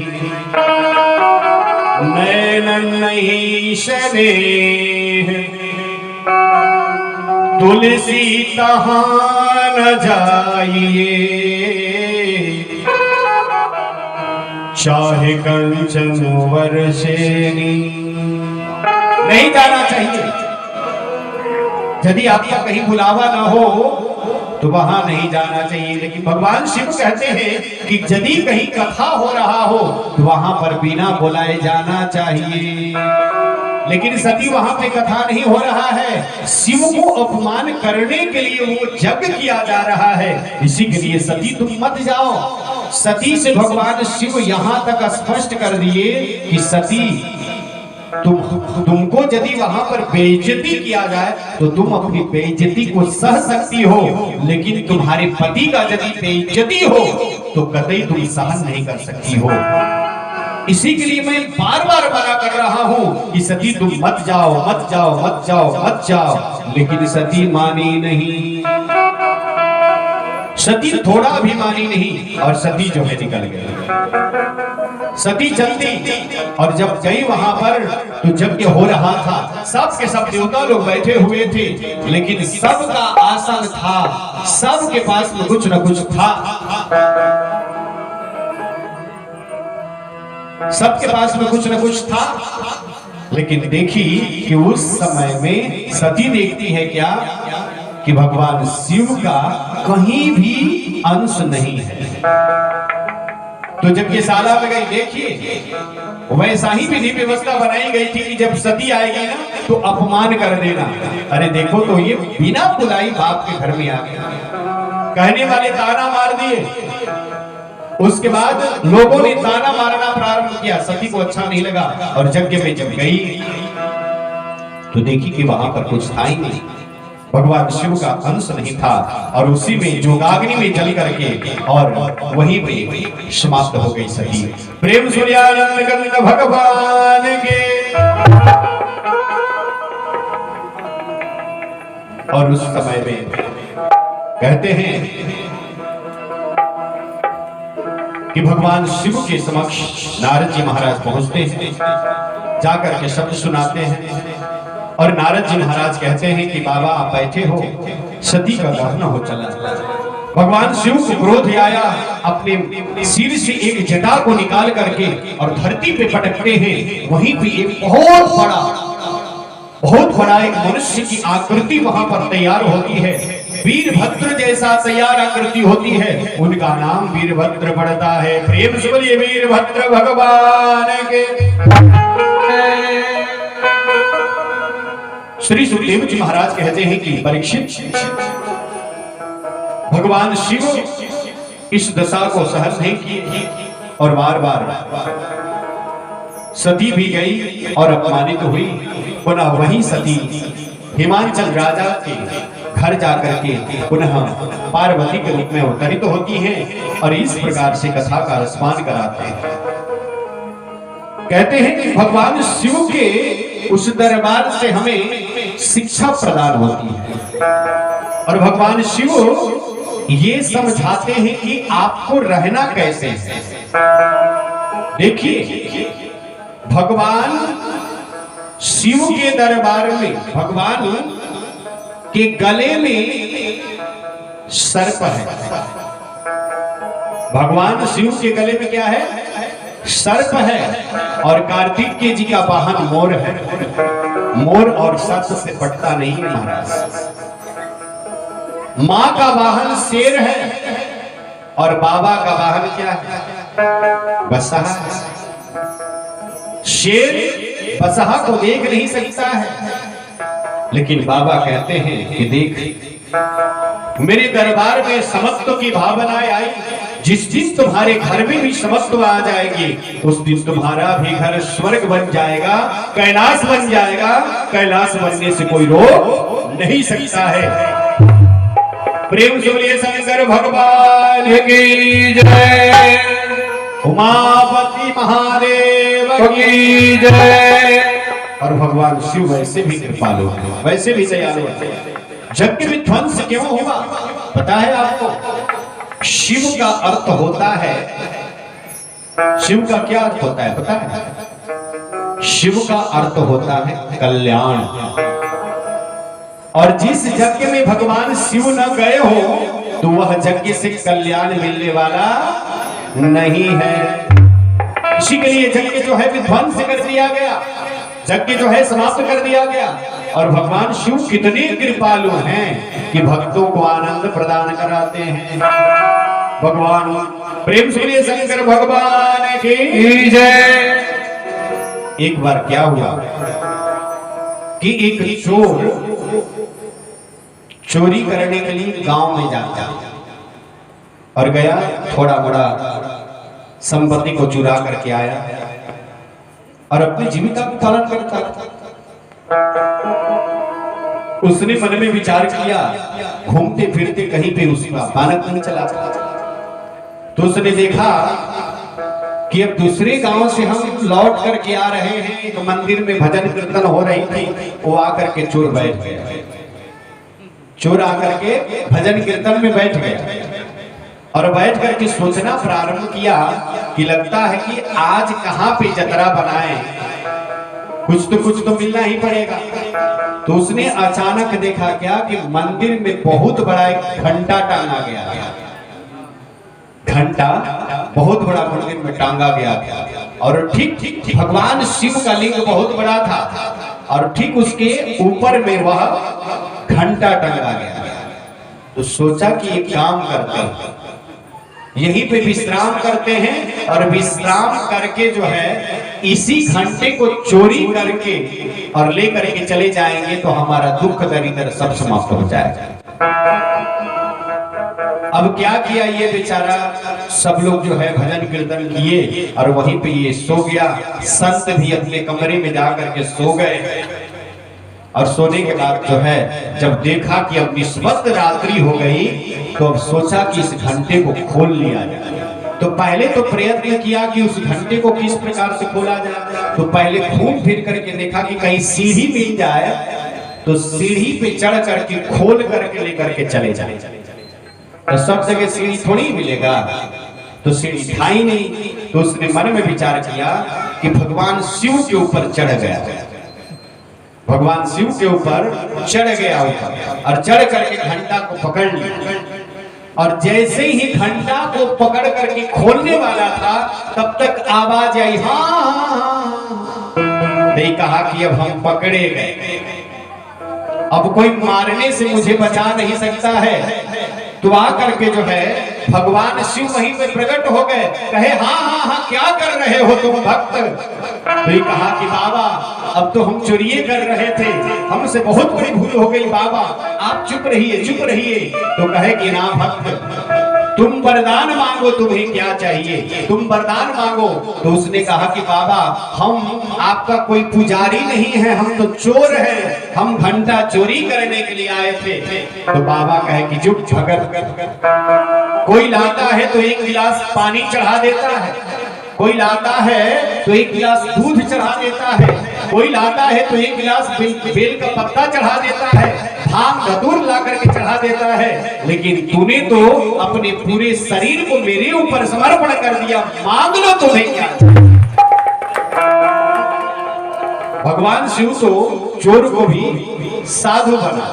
Speaker 1: नैन नहीं शने, तुलसी तहां न जाइए, चाहे कंचन वर्षेनी। नहीं जाना चाहिए, यदि आपका कहीं बुलावा ना हो तो वहां नहीं जाना चाहिए। लेकिन भगवान शिव कहते हैं कि यदि कहीं कथा हो रहा हो तो वहां पर बिना बुलाए जाना चाहिए। लेकिन सती वहां पे कथा नहीं हो रहा है, शिव को अपमान करने के लिए वो यज्ञ किया जा रहा है, इसी के लिए सती तुम मत जाओ। सती से भगवान शिव यहां तक स्पष्ट कर दिए कि सती तुमको यदि वहां पर बेइज्जती किया जाए तो तुम अपनी बेइज्जती को सह सकती हो, लेकिन तुम्हारे पति का यदि बेइज्जती हो तो कतई तुम सहन नहीं कर सकती हो। इसी के लिए मैं बार बार मना कर रहा हूं कि सती तुम मत जाओ, मत जाओ, मत जाओ, मत जाओ। लेकिन सती मानी नहीं, सती थोड़ा भी मानी नहीं और सती जो है निकल गई। सती चलती और जब गई वहां पर तो यज्ञ हो रहा था, सब के सब देवता लोग बैठे हुए थे, लेकिन सबका आसन था, सबके पास में कुछ न कुछ था, सबके पास में कुछ न कुछ था। लेकिन देखी कि उस समय में सती देखती है क्या कि भगवान शिव का कहीं भी अंश नहीं है। तो जब ये शाला में गई, देखिए वैसा ही विधि व्यवस्था बनाई गई थी कि जब सती आएगी ना तो अपमान कर देना। अरे देखो तो ये बिना बुलाई बाप के घर में आ गया, कहने वाले ताना मार दिए। उसके बाद लोगों ने ताना मारना प्रारंभ किया, सती को अच्छा नहीं लगा और यज्ञ में जब गई तो देखी कि वहां पर कुछ था ही नहीं, भगवान शिव का अंश नहीं था और उसी में जोगाग्नि में जल करके और वहीं पे समाप्त हो गई सती। प्रेम सूर्यानंद कंद भगवान के। और उस समय में कहते हैं कि भगवान शिव के समक्ष नारद जी महाराज पहुंचते हैं, जाकर के शब्द सुनाते हैं और नारद जी महाराज कहते हैं कि बाबा आप बैठे हो, सती का दहन हो चला। भगवान शिव को क्रोध आया, अपने सिर से एक जटा को निकाल करके और धरती पे पटकते हैं। वहीं पे एक बहुत बड़ा एक मनुष्य की आकृति वहां पर तैयार होती है, वीरभद्र जैसा तैयार आकृति होती है, उनका नाम वीरभद्र पड़ता है। प्रेम से बोलिए वीरभद्र भगवान के। श्री सुखदेव जी महाराज कहते हैं कि परीक्षित, भगवान शिव इस दशा को सहन नहीं किए और बार बार सती भी गई और अपमानित हुई। पुनः वही सती हिमांचल राजा के घर जाकर के पुनः पार्वती के रूप में अवतरित होती हैं और इस प्रकार से कथा का रसपान कराते हैं। कहते हैं कि भगवान शिव के उस दरबार से हमें शिक्षा प्रदान होती है और भगवान शिव ये समझाते हैं कि आपको रहना कैसे है। देखिए, भगवान शिव के दरबार में भगवान के गले में सर्प है। भगवान शिव के गले में क्या है? सर्प है। और कार्तिकेय जी का वाहन मोर है। मोर और सर्प से पटता नहीं महाराज। मां का वाहन शेर है और बाबा का वाहन क्या है? बसहा। शेर बसहा को देख नहीं सकता है, लेकिन बाबा कहते हैं कि देख, मेरे दरबार में समत्व की भावनाएं आई। जिस दिन तुम्हारे घर में भी समत्व आ जाएगी, उस दिन तुम्हारा भी घर स्वर्ग बन जाएगा, कैलाश बन जाएगा। कैलाश बनने से कोई रोक नहीं सकता है। प्रेम से बोलिए शंकर भगवान की जय, उमापति महादेव की जय। और भगवान शिव वैसे भी कृपालु है, वैसे भी दयालु है। यज्ञ में ध्वंस क्यों हुआ पता है आपको? शिव का अर्थ होता है, शिव का क्या अर्थ होता है पता है? शिव का अर्थ होता है कल्याण। और जिस यज्ञ में भगवान शिव न गए हो, तो वह यज्ञ से कल्याण मिलने वाला नहीं है। इसी के लिए यज्ञ जो है विध्वंस कर दिया गया, यज्ञ जो है समाप्त कर दिया गया। और भगवान शिव कितने कृपालु हैं कि भक्तों को आनंद प्रदान कराते हैं। भगवान प्रेम से बोलिए शंकर भगवान की जय। एक बार क्या हुआ कि एक चोर चोरी करने के लिए गांव में जाता और गया, थोड़ा बड़ा संपत्ति को चुरा करके आया और अपनी जीविका का पालन करता था। उसने मन में विचार किया, घूमते फिरते कहीं पे उसका पानक नहीं चला। तो उसने देखा कि अब दूसरे गांव से हम लौट करके आ रहे हैं, एक मंदिर में भजन कीर्तन हो रही थी। वो आकर के चोर बैठ गया, चोर आकर के भजन कीर्तन में बैठ गया और बैठ करके सोचना प्रारंभ किया कि लगता है कि आज कहां पे जतरा बनाए, कुछ तो मिलना ही पड़ेगा। तो उसने अचानक देखा क्या कि मंदिर में बहुत बड़ा एक घंटा टांगा गया। घंटा बहुत बड़ा मंदिर में टांगा गया और ठीक भगवान शिव का लिंग बहुत बड़ा था और ठीक उसके ऊपर में वह घंटा टंगा गया। तो सोचा कि एक काम करते हैं, यहीं पे विश्राम करते हैं और विश्राम करके जो है इसी घंटे को चोरी करके और लेकर के चले जाएंगे तो हमारा दुख दरिद्र सब समाप्त हो जाएगा। अब क्या किया ये बेचारा, सब लोग जो है भजन कीर्तन किए और वहीं पे ये सो गया। संत भी अपने कमरे में जाकर के सो गए और सोने के बाद जो है जब देखा कि अब निस्बत रात्रि हो गई, तो अब सोचा कि इस घंटे को खोल लिया जाए। तो पहले तो प्रयत्न किया कि उस घंटे को किस प्रकार से खोला जाए। तो पहले घूम फिर करके देखा कि कहीं सीढ़ी मिल जाए, तो सीढ़ी पे चढ़ करके खोल करके लेकर के चले जाए। तो सब जगह सीढ़ी थोड़ी मिलेगा, तो सीढ़ी था ही नहीं। तो उसने मन में विचार किया कि भगवान शिव के ऊपर चढ़ गया, भगवान शिव के ऊपर चढ़ गया और चढ़ करके घंटा को पकड़ लिया। और जैसे ही घंटा को पकड़ करके खोलने वाला था, तब तक आवाज आई, हाँ। नहीं कहा कि अब हम पकड़े गए, अब कोई मारने से मुझे बचा नहीं सकता है। दुआ करके जो है भगवान शिव वहीं पे प्रकट हो गए, कहे हाँ हाँ हाँ क्या कर रहे हो तुम भक्त। तो ये कहा कि बाबा अब तो हम चोरिये कर रहे थे, हमसे बहुत बड़ी भूल हो गई बाबा, आप चुप रहिए चुप रहिए। तो कहे कि ना भक्त तुम वरदान मांगो, तुम्हें क्या चाहिए, तुम वरदान मांगो। तो उसने कहा कि बाबा हम आपका कोई पुजारी नहीं है, हम तो चोर हैं, हम घंटा चोरी करने के लिए आए थे। तो बाबा कहे कि चुप भगत, कोई लाता है तो एक गिलास पानी चढ़ा देता है, कोई लाता है तो एक गिलास दूध चढ़ा देता है, कोई लाता है तो एक गिलास बेल का पत्ता चढ़ा देता है, भांग धतूर ला करके चढ़ा देता है, लेकिन तूने तो अपने पूरे शरीर को मेरे ऊपर समर्पण कर दिया, मांग लो तुम्हें क्या। भगवान शिव तो चोर को भी साधु बना,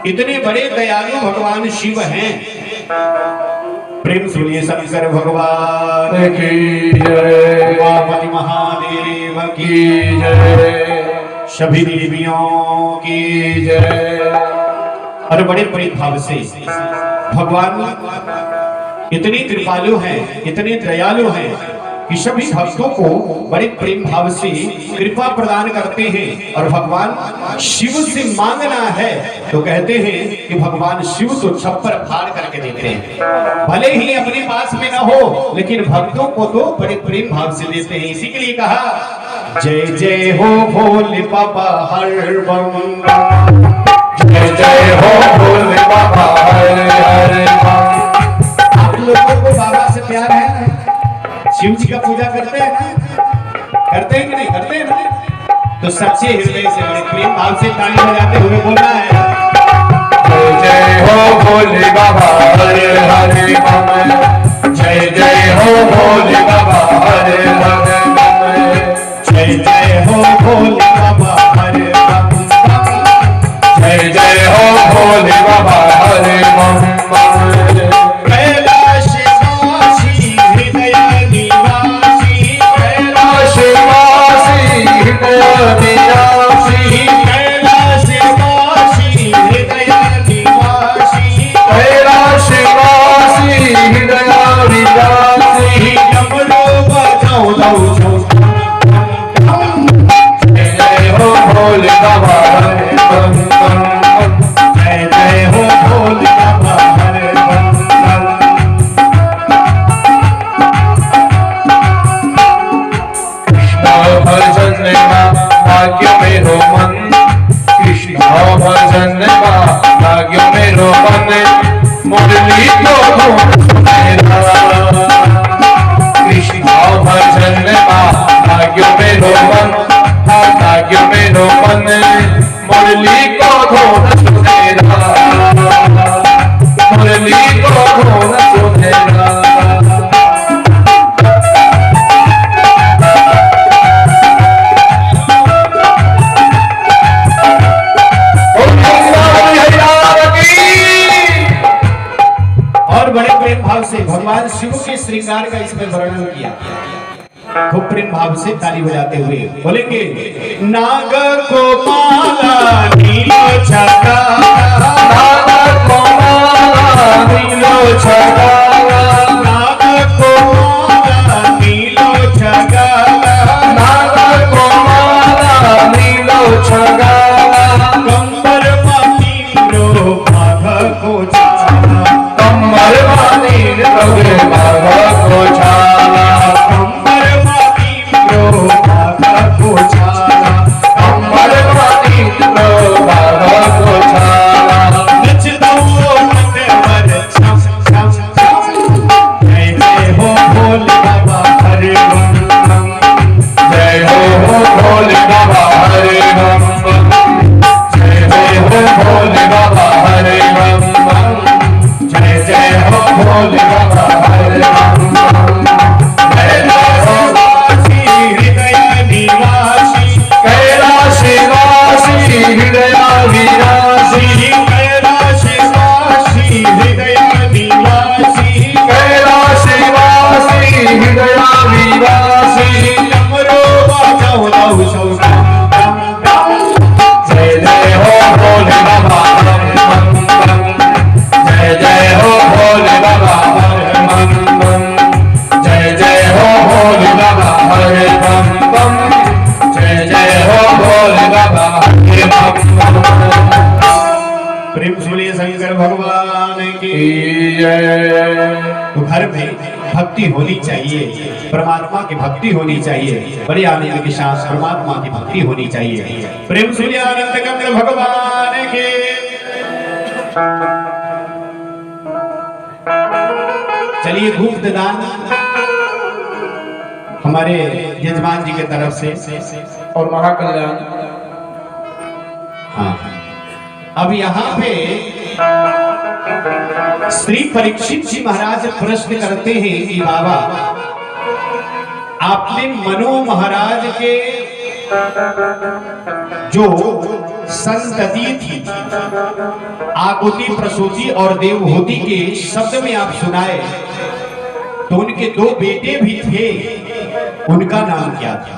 Speaker 1: इतने बड़े दयालु भगवान शिव हैं। प्रेम सुनिए शंकर भगवान
Speaker 2: की जय,
Speaker 1: उमापति महादेव
Speaker 2: की जय,
Speaker 1: सभी देवियों
Speaker 2: की जय।
Speaker 1: और बड़े बड़े भाव से भगवान इतने कृपालु हैं, इतने दयालु हैं कि सभी भक्तों को बड़े प्रेम भाव से कृपा प्रदान करते हैं। और भगवान शिव से मांगना है तो कहते हैं कि भगवान शिव तो छप्पर फाड़ करके देते हैं, भले ही अपने पास में ना हो लेकिन भक्तों को तो बड़े प्रेम भाव से देते हैं। इसी के लिए कहा जय जय हो भोले बाबा हर बम,
Speaker 2: जय जय हो भोले बाबा हर हर बम।
Speaker 1: आप लोगों को बाबा से प्यार है ना? शिव जी का पूजा करते हैं, करते हैं कि नहीं करते हैं ना? तो सच्चे हृदय से बड़े प्रेम भाव से ताली बजाते हुए बोलना है
Speaker 2: जय जय हो भोले बाबा हर हर बम, जय जय हो भोले बाबा हर हर बम,
Speaker 1: जय जय हो भोले बाबा हर बम बम,
Speaker 2: जय जय हो भोले बाबा हर बम बम।
Speaker 1: कैलाश वासी हृदय निवासी,
Speaker 2: कैलाश वासी हृदय निवासी,
Speaker 1: कैलाश वासी हृदय निवासी,
Speaker 2: कैलाश वासी हृदय निवासी,
Speaker 1: डमरू बजाओ लो
Speaker 2: जय जय हो भोले बाबा हर बम बम बम।
Speaker 1: जय जय हो भोले बाबा हर बम बम।
Speaker 2: कृष्ण भजन भाग्य मेरो मन, कृष्ण भजन भाग्य मेरो मन, मुरली तो मेरा। कृष्ण भजन भाग्य मेरो मन, भाग्य मेरो मन, मुरली को धोन सुनेरा, मुरली को धोन सुनेरा।
Speaker 1: और बड़े प्रेम भाव से भगवान शिव के श्रृंगार का इसमें वर्णन किया, खूब प्रेम भाव से ताली बजाते हुए बोलेंगे नाग को माला नीलो छका,
Speaker 2: नाग को माला नीलो छका,
Speaker 1: नाग को माला नीलो छका,
Speaker 2: नाग को माला नीलो छका,
Speaker 1: कंबर पाती रो माघ को छाना,
Speaker 2: कमर वाली रवे बाबा को छाना,
Speaker 1: कंबर पाती रो माघ को छाना,
Speaker 2: कमर वाली रवे बाबा को छाना।
Speaker 1: नच दो नटवर छम छम छम, जय जय हो भोले बाबा हरे बम बम,
Speaker 2: जय हो भोले बाबा हरे बम बम, जय जय हो भोले बाबा हरे बम बम, जय जय हो भोले बाबा हरे बम बम।
Speaker 1: भक्ति होनी चाहिए, परमात्मा की भक्ति होनी चाहिए, बड़े आनंद के साथ परमात्मा की भक्ति होनी चाहिए। प्रेम सूर्य आनंद कंद भगवान के। चलिए गुप्त दान हमारे यजमान जी की तरफ से
Speaker 2: और महाकल्याण।
Speaker 1: हाँ, अब यहाँ पे श्री परीक्षित जी महाराज प्रश्न करते हैं कि बाबा आपने मनु महाराज के जो संतति थी, आकुति, प्रसूति और देवहूति के शब्द में आप सुनाए, तो उनके दो बेटे भी थे, उनका नाम क्या था?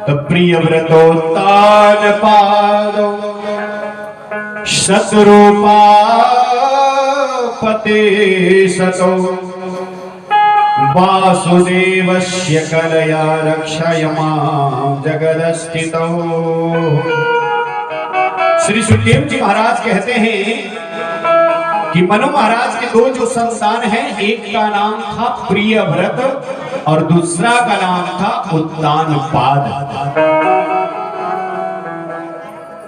Speaker 1: तो प्रियव्रतोत्तान पादो शत्रुपा पते सतो वासुदेवस्य कलया रक्षयमां जगदस्थितौ। श्री सुखदेव जी महाराज कहते हैं कि मनु महाराज के दो जो संतान हैं, एक का नाम था प्रियव्रत और दूसरा का नाम था उत्तानपाद।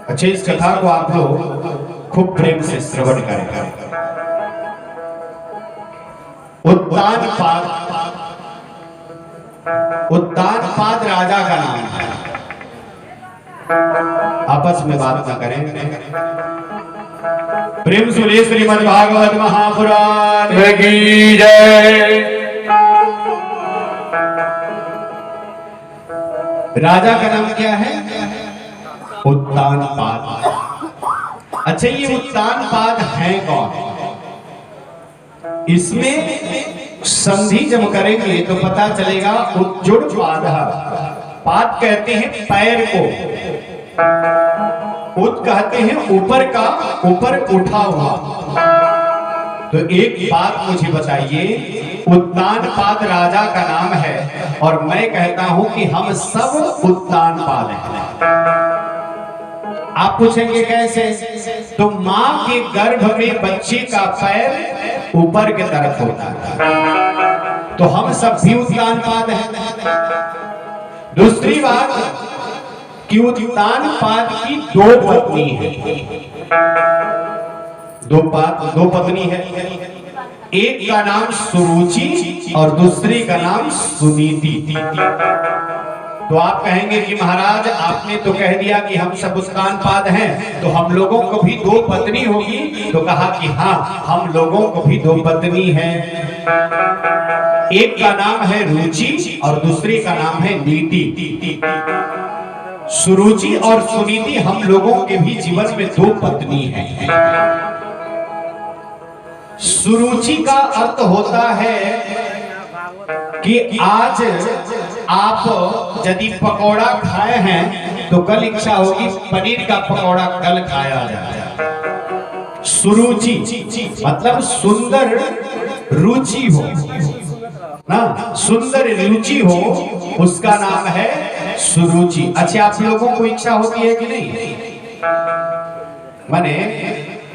Speaker 1: अच्छा, इस कथा को आप लोग खूब प्रेम से श्रवण करें। उत्तानपाद राजा का नाम है। आपस में बात ना करें। प्रेम सुने श्रीमद् भागवत महापुराण
Speaker 2: की जय।
Speaker 1: राजा का नाम क्या है? उत्तानपाद। अच्छा, ये उत्तानपाद है कौन? इसमें संधि जब करेंगे तो पता चलेगा। उज्जुड़ पाद, पाद कहते हैं पैर को, उत कहते हैं ऊपर का, ऊपर उठा हुआ। तो एक बात मुझे बताइए, उत्तानपाद राजा का नाम है और मैं कहता हूं कि हम सब उत्तानपाद हैं। आप पूछेंगे कैसे? तो मां के गर्भ में बच्चे का पैर ऊपर की तरफ होता है, तो हम सब भी उत्तानपाद हैं। दूसरी बात कि उत्तानपाद की दो पत्नी है, दो पत्नी है। एक का नाम सुरुचि और दूसरी का नाम सुनीति। तो आप कहेंगे कि महाराज आपने तो कह दिया कि हम सब उत्तानपाद हैं, तो हम लोगों को भी दो पत्नी होगी? तो कहा कि हाँ, हम लोगों को भी दो पत्नी है। एक का नाम है रुचि और दूसरी का नाम है नीति। सुरुचि और सुनीति हम लोगों के भी जीवन में दो पत्नी हैं। सुरुचि का अर्थ होता है कि आज आप यदि पकौड़ा खाए हैं तो कल इच्छा होगी पनीर का पकौड़ा कल खाया जाए। सुरुचि मतलब सुंदर रुचि हो ना, सुंदर रुचि हो, उसका नाम है सुरुचि। अच्छा, आप लोगों को इच्छा होती है कि नहीं? माने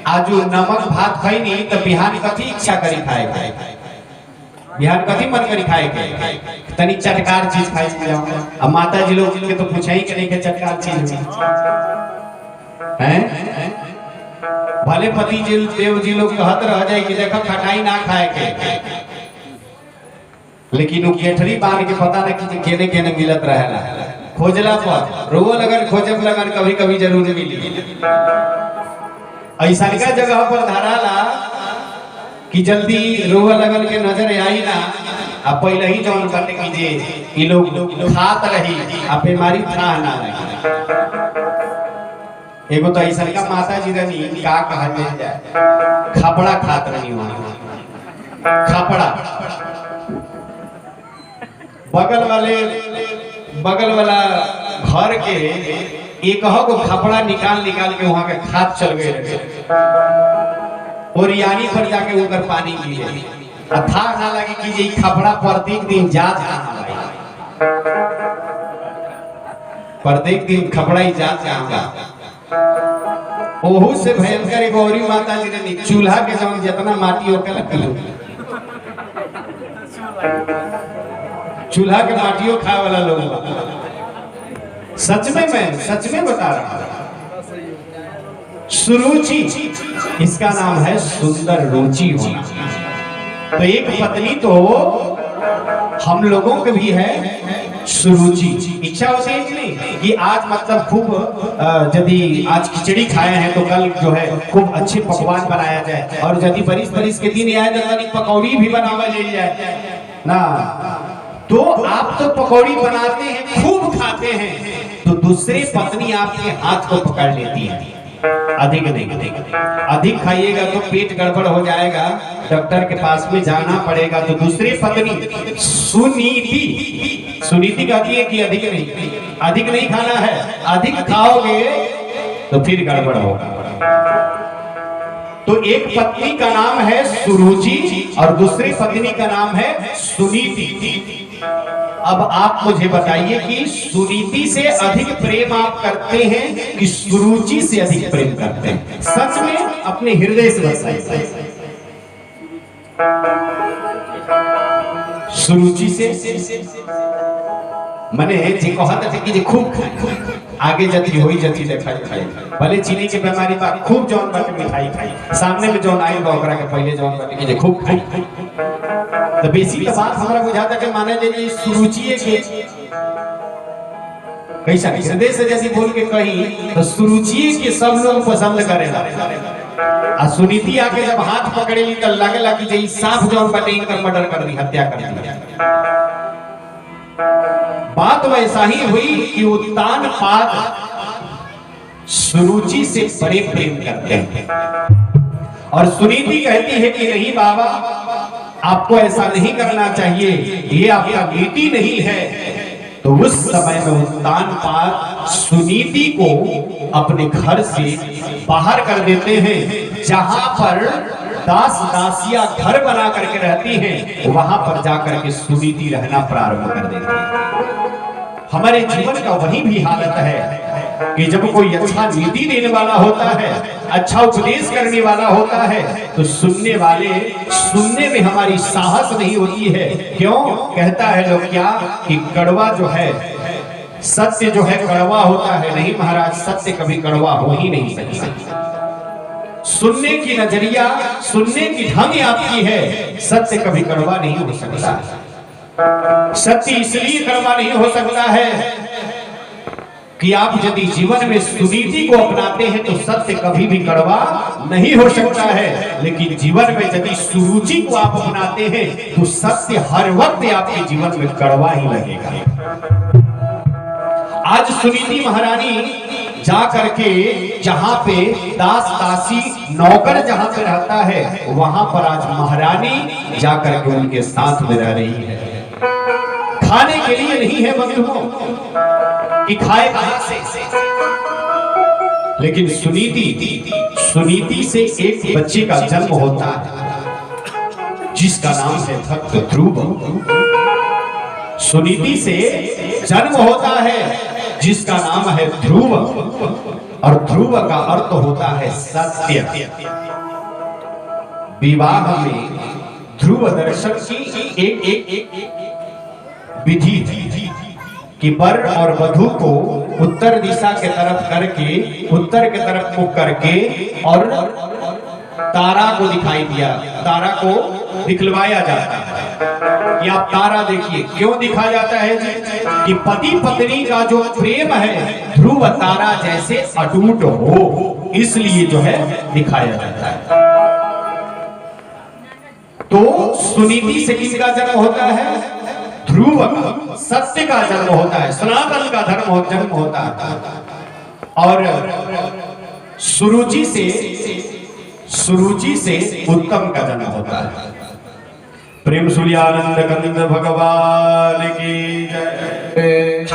Speaker 1: आज नमक भात खाई नहीं तो बिहान कथी इच्छा करी खाए? बिहान कथी मन करी खाए के? तनी चटकार चीज खाई जाओ। अब माता जी लोग के तो पूछा ही कि नहीं के चटकार चीज हैं? भले पति जी देव जी लोग कहत रह जाए कि देखो खटाई ना खाए के, लेकिन वो गेठरी बांध के पता नहीं कि केने केने मिलत रहेला। खोजला पर रोवो लगन, खोजब लगन, कभी कभी जरूर मिली। ऐसा का जगह पर धराला कि जल्दी रोवा लगन के नजर आई ना, अब पहले ही जौन करते कीजिए ये लोग खात रही, अब बीमारी था ना रही। एगो तो ऐसा का माता जी रही, का कहा जाए, खापड़ा खात रही वहां। खापड़ा बगल वाला घर के एक को खापड़ा निकाल के वहां के खाद चल गए और यानी पर जाके ऊपर पानी गिरे। था ना लगे कि ये खापड़ा प्रत्येक दिन जात प्रत्येक दिन खपड़ा ही जात जाऊंगा। ओहू से भयंकर गौरी माता जी ने चूल्हा के जवन जितना माटी होकर चूल्हा के माटियों खाए वाला लोग। सच में मैं सच में बता रहा हूं। सुरुचि इसका नाम है सुंदर रुचि होना। तो एक पत्नी तो हम लोगों के भी है सुरुचि। इच्छा होती है कि नहीं कि आज मतलब खूब यदि आज खिचड़ी खाए हैं तो कल जो है खूब अच्छे पकवान बनाया जाए, और यदि बरिस के दिन आए तो पकौड़ी भी बनावा ले जाए ना। तो आप तो पकौड़ी बनाते हैं, खूब खाते हैं, तो दूसरी पत्नी आपके हाथ को पकड़ लेती है। अधिक नहीं, अधिक खाइएगा तो पेट गड़बड़ हो जाएगा, डॉक्टर के पास में जाना पड़ेगा। तो दूसरी पत्नी सुनीति कहती है कि अधिक नहीं खाना है, अधिक खाओगे तो फिर गड़बड़ होगा। तो एक पत्नी का नाम है सुरुचि और दूसरी पत्नी का नाम है सुनीति। अब आप मुझे बताइए कि सुनीति से अधिक प्रेम आप करते हैं कि सुरुचि से अधिक प्रेम करते हैं? सच में अपने हृदय से बताइए। सुरुचि से मने जी कहत थे कि खूब खाए, आगे जति होई जति देखाई खाई, भले चीनी के बीमारी बा खूब जौन बाटे मिठाई खाई, सामने में जौन आई बा ओकरा के पहले जौन बाटे कि खूब खाई। तो बेसिक बात हमरा बुझाता कि माने जे सुरुचिए के कैसा हृदय से जैसी बोल के कही तो सुरुचिए के सब लोग पसंद करेला। आ सुनीति आके जब हाथ पकड़ेली तो लगेला कि जे सांप जौन बाटे इनका मर्डर कर दी, हत्या कर दी। बात वैसा ही हुई कि उत्तान पाद सुरुचि से बड़े प्रेम करते हैं, और सुनीति कहती है कि नहीं बाबा, आपको ऐसा नहीं करना चाहिए, ये आपका नीति नहीं है। तो उस समय में उत्तान पाद सुनीति को अपने घर से बाहर कर देते हैं। जहां पर दास दासियां घर बना करके रहती हैं, वहां पर जाकर के सुनीति रहना प्रारंभ कर देती है। हमारे जीवन का वही भी हालत है कि जब कोई अच्छा नीति देने वाला होता है, अच्छा उपदेश करने वाला होता है, तो सुनने में हमारी साहस नहीं होती है। क्यों कहता है लोग क्या कि कड़वा जो है, सत्य जो है कड़वा होता है। नहीं महाराज, सत्य कभी कड़वा हो ही नहीं सकता। सुनने की नजरिया, सुनने की ढंग आपकी है, सत्य कभी कड़वा नहीं हो सकता। सत्य इसलिए कड़वा नहीं हो सकता है कि आप यदि जीवन में सुनीति को अपनाते हैं तो सत्य कभी भी कड़वा नहीं हो सकता है। लेकिन जीवन में यदि सुरुचि को आप अपनाते हैं तो सत्य हर वक्त आपके जीवन में कड़वा ही लगेगा। आज सुनीति महारानी जा करके जहां पे दास दासी नौकर जहां पे रहता है, वहां पर आज महारानी जा करके उनके साथ में रह रही है। खाने के लिए नहीं है बंधुओं कि खाए कहां से, लेकिन सुनीति से एक बच्चे का जन्म होता है जिसका नाम है भक्त ध्रुव। सुनीति से जन्म होता है जिसका नाम है ध्रुव, और ध्रुव का अर्थ होता है सत्य। विवाह में ध्रुव दर्शन की एक विधि थी कि वर और वधू को उत्तर दिशा के तरफ करके, उत्तर के तरफ मुख करके, और तारा को दिखाई दिया, तारा को दिखलवाया जाता है कि आप तारा देखिए। क्यों दिखा जाता है कि पति पत्नी का जो प्रेम है ध्रुव तारा जैसे अटूट हो, इसलिए जो है दिखाया जाता है। तो सुनीति से किसका जन्म होता है? ध्रुव का, सत्य का जन्म होता है, सनातन का जन्म होता है। और सुरुचि से उत्तम का जन्म होता है। प्रेम सूर्यानंद कंद भगवान की जय।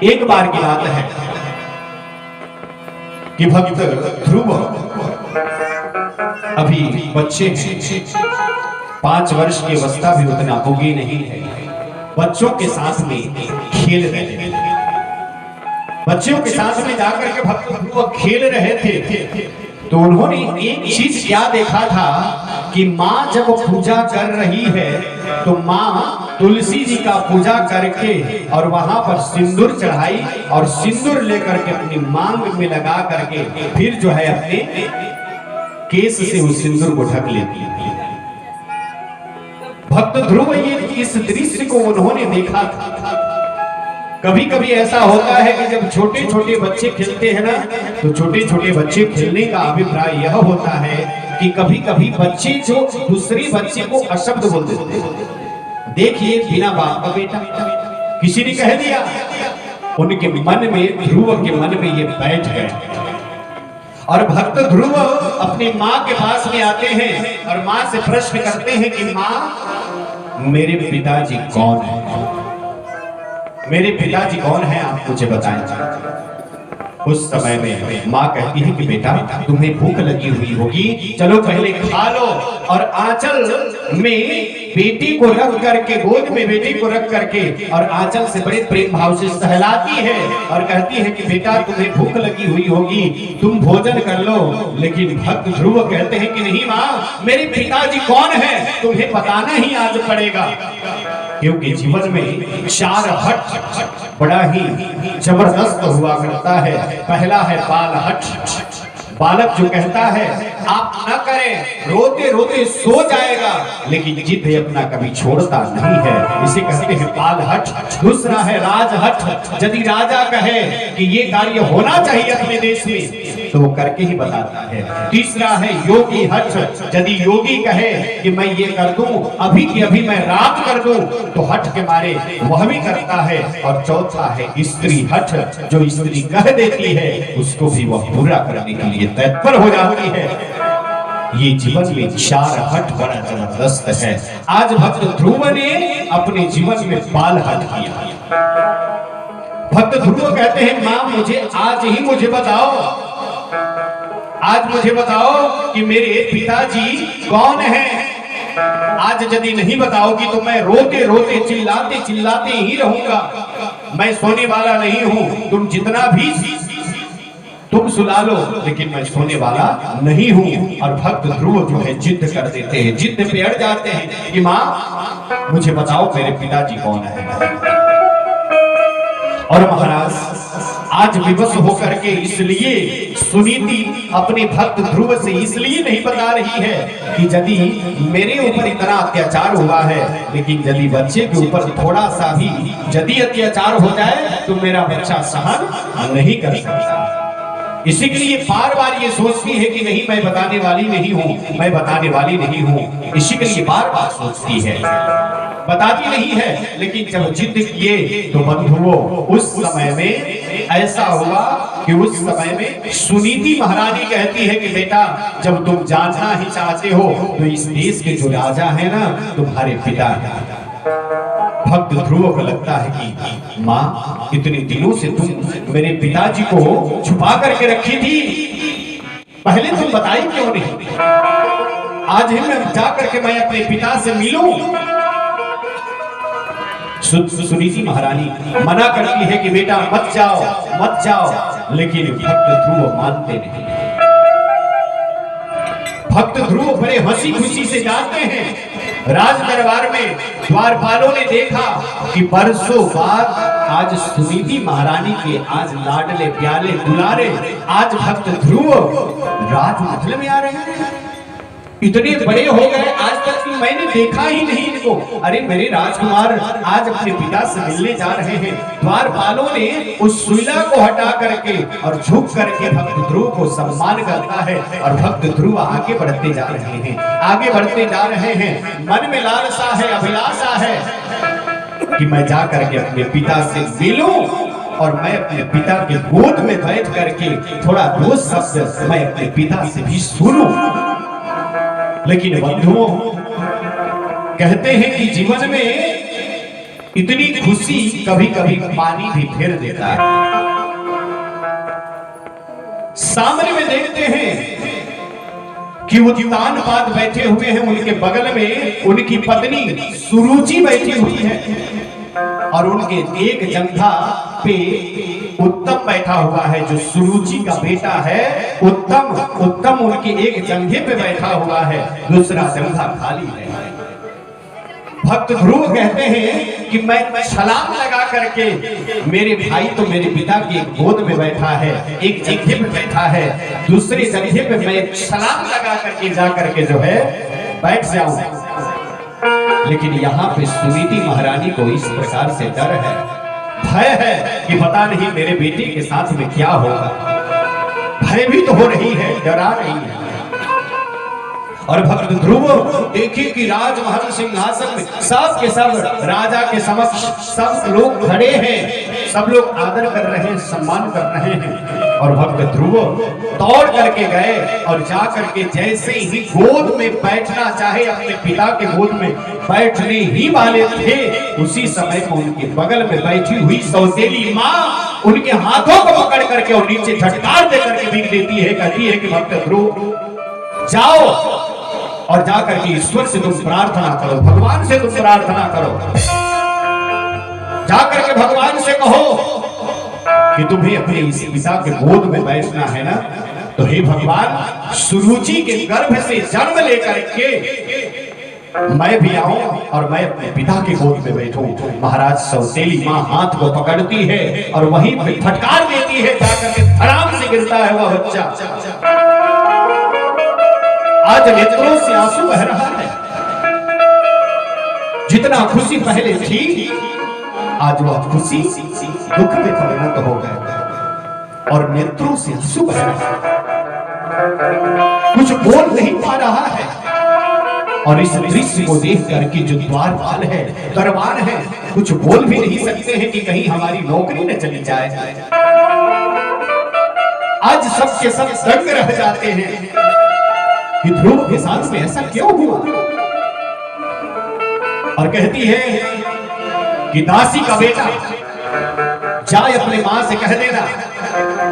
Speaker 1: एक बार की बात है कि भक्त ध्रुव अभी बच्चे हैं, 5 वर्ष की अवस्था भी उतना होगी नहीं है। बच्चों के साथ में खेल रहे थे, बच्चों के साथ में जाकर के भक्त ध्रुव खेल रहे थे। तो उन्होंने एक चीज क्या देखा था कि माँ जब पूजा कर रही है तो माँ तुलसी जी का पूजा करके और वहां पर सिंदूर चढ़ाई और सिंदूर लेकर के अपनी मांग में लगा करके फिर जो है अपने केस से उस सिंदूर को ढक लेती है। भक्त ध्रुव ये इस दृश्य को उन्होंने देखा था। कभी कभी ऐसा होता है कि जब छोटे छोटे बच्चे खेलते हैं ना, तो छोटे छोटे बच्चे खेलने का अभिप्राय यह होता है कि कभी कभी बच्चे जो दूसरे बच्चे को अशब्द बोल देते हैं। देखिए बिना बाप का बेटा, किसी ने कह दिया, उनके मन में, ध्रुव के मन में ये बैठ गए। और भक्त ध्रुव अपनी माँ के पास में आते हैं और माँ से प्रश्न करते हैं कि माँ, मेरे पिताजी कौन है? मेरे पिताजी कौन है, आप मुझे बताएं। उस समय में माँ कहती है कि बेटा तुम्हें भूख लगी हुई होगी, चलो पहले खा लो। और आंचल में बेटी को रख करके, गोद में बेटी को रख करके और आंचल से बड़े प्रेम भाव से सहलाती है और कहती है कि बेटा तुम्हें भूख लगी हुई होगी, तुम भोजन कर लो। लेकिन भक्त ध्रुव कहते हैं कि नहीं माँ, मेरे पिताजी कौन है तुम्हें बताना ही आज पड़ेगा। क्योंकि जीवन में 4 हट बड़ा ही जबरदस्त हुआ करता है। पहला है बाल हट। बालक जो कहता है आप न करें, रोते रोते सो जाएगा, लेकिन जिद अपना कभी छोड़ता नहीं है, इसे कहते हैं बाल हट। दूसरा है राज हट। यदि राजा कहे कि ये कार्य होना चाहिए अपने देश में तो वो करके ही बताता है। तीसरा है योगी हट। यदि योगी कहे कि मैं ये कर दूं, अभी की अभी मैं रात कर दूं, तो हट के मारे वह भी करता है। और चौथा है स्त्री हट। जो स्त्री कह देती है उसको भी वह पूरा करने के लिए तत्पर हो जाती है। ये जीवन में 4 हट बड़ा जबरदस्त है। आज भक्त ध्रुव ने अपने जीवन में बाल हट किया। भक्त ध्रुव कहते हैं मां मुझे आज ही मुझे बताओ, आज मुझे बताओ कि मेरे पिताजी कौन हैं। आज यदि नहीं बताओगी तो मैं रोते रोते चिल्लाते चिल्लाते ही रहूंगा। मैं सोने वाला नहीं हूं, तुम जितना भी तुम सुला लो, लेकिन मैं सोने वाला नहीं हूं। और भक्त ध्रुव जो है जिद कर देते हैं, जिद पे अड़ जाते हैं कि मां मुझे बताओ मेरे पिताजी कौन है। और महाराज आज विवश होकर के इसलिए सुनीति अपने भक्त ध्रुव से इसलिए नहीं बता रही है कि यदि मेरे ऊपर इतना अत्याचार हुआ है, लेकिन यदि बच्चे के ऊपर थोड़ा सा भी यदि अत्याचार हो जाए तो मेरा बच्चा सहन नहीं कर सकता। इसी के लिए बार बार ये सोचती है कि नहीं मैं बताने वाली नहीं हूं, मैं बताने वाली नहीं हूं। इसी के लिए बार बार सोचती है, बताती नहीं है। लेकिन जब जिद किए तो बंधुओं उस समय में ऐसा हुआ कि उस समय में सुनीति महारानी कहती है कि बेटा जब तुम जानना ही चाहते हो तो इस देश के जो राजा है ना तुम्हारे पिता है। भक्त ध्रुव को लगता है कि माँ इतने दिनों से तुम मेरे पिताजी को छुपा करके रखी थी, पहले तुम बताई क्यों नहीं। आज ही मैं जा करके मैं अपने पिता से मिलूं। सुनीति महारानी मना करती है कि बेटा मत जाओ मत जाओ, लेकिन भक्त ध्रुव मानते नहीं। भक्त ध्रुव बड़े हंसी खुशी से जाते हैं। राज दरबार में द्वारपालों ने देखा कि बरसों बाद आज सुनीति महारानी के आज लाडले प्याले दुलारे आज भक्त ध्रुव राजमहल में आ रहे हैं। इतने बड़े हो गए, आज तक मैंने देखा ही नहीं इनको। अरे मेरे राजकुमार आज अपने पिता से मिलने जा रहे हैं। द्वारपालों ने उस सुइला को हटा करके और झुक करके भक्त ध्रुव को सम्मान करता है। और भक्त ध्रुव आगे बढ़ते जा रहे हैं, आगे बढ़ते जा रहे हैं। मन में लालसा है, अभिलाषा है कि मैं जा करके अपने पिता से मिलूं और मैं अपने पिता के गोद में बैठ करके थोड़ा दो शब्द मैं अपने पिता से भी सुनूं। लेकिन बंधुओं कहते हैं कि जीवन में इतनी खुशी कभी कभी पानी भी फेर देता है। सामने में देखते हैं कि वो दीवानपाद बैठे हुए हैं, उनके बगल में उनकी पत्नी सुरुचि बैठी हुई है और उनके एक जंघा पे उत्तम बैठा हुआ है, जो सुरुचि का बेटा है उत्तम, उत्तम उनके एक जंघे पे बैठा हुआ है, दूसरा जंघा खाली है। भक्त ध्रुव कहते हैं कि मैं छलांग लगा करके, मेरे भाई तो मेरे पिता की एक गोद में बैठा है, एक जंघे पे बैठा है, दूसरे जंघे पे मैं छलांग लगा करके जा करके जो है बैठ जाऊं। लेकिन यहाँ पे सुनीति महारानी को इस प्रकार से डर है, भय है कि पता नहीं मेरे बेटे के साथ में क्या होगा। भयभीत हो रही है, डरा रही है। और भक्त ध्रुव देखिए कि राजमहल सिंहासन में सब के सब राजा के समक्ष सब लोग खड़े हैं, सब लोग आदर कर रहे हैं, सम्मान कर रहे हैं। और भक्त ध्रुव दौड़ करके गए और जा करके जैसे ही गोद में बैठना चाहे, अपने पिता के गोद में बैठने ही वाले थे, उसी समय को उनके बगल में बैठी हुई सौतेली माँ उनके हाथों को पकड़ करके और नीचे झटकार दे करके भीग देती है, कहती है कि भक्त ध्रुव जाओ और जाकर के ईश्वर से तुम प्रार्थना करो, भगवान से तुम प्रार्थना करो, जाकर के भगवान से कहो कि तुम्हें अपने इस पिता के गोद में बैठना है ना, तो हे भगवान सुरुचि के गर्भ से जन्म लेकर के मैं भी आऊं और मैं अपने पिता के गोद में बैठूं। महाराज सौतेली माँ हाथ को पकड़ती है और वहीं फटकार देती है, जाकर के धड़ाम से गिरता है वह बच्चा। आज नेत्रों से आंसू बह रहा है, जितना खुशी पहले थी आज वह खुशी दुख में परिणत हो गए और नेत्रों से आंसू बह रहा है, कुछ बोल नहीं पा रहा है। और इस दृश्य को देख करके जो द्वारपाल है, दरबार है, कुछ बोल भी नहीं सकते हैं कि कहीं हमारी नौकरी न चली जाए। आज सबके सब दंग रह जाते हैं कि ध्रुव के साथ में ऐसा क्यों हुआ। और कहती है कि दासी का बेटा जाए अपने मां से कह देना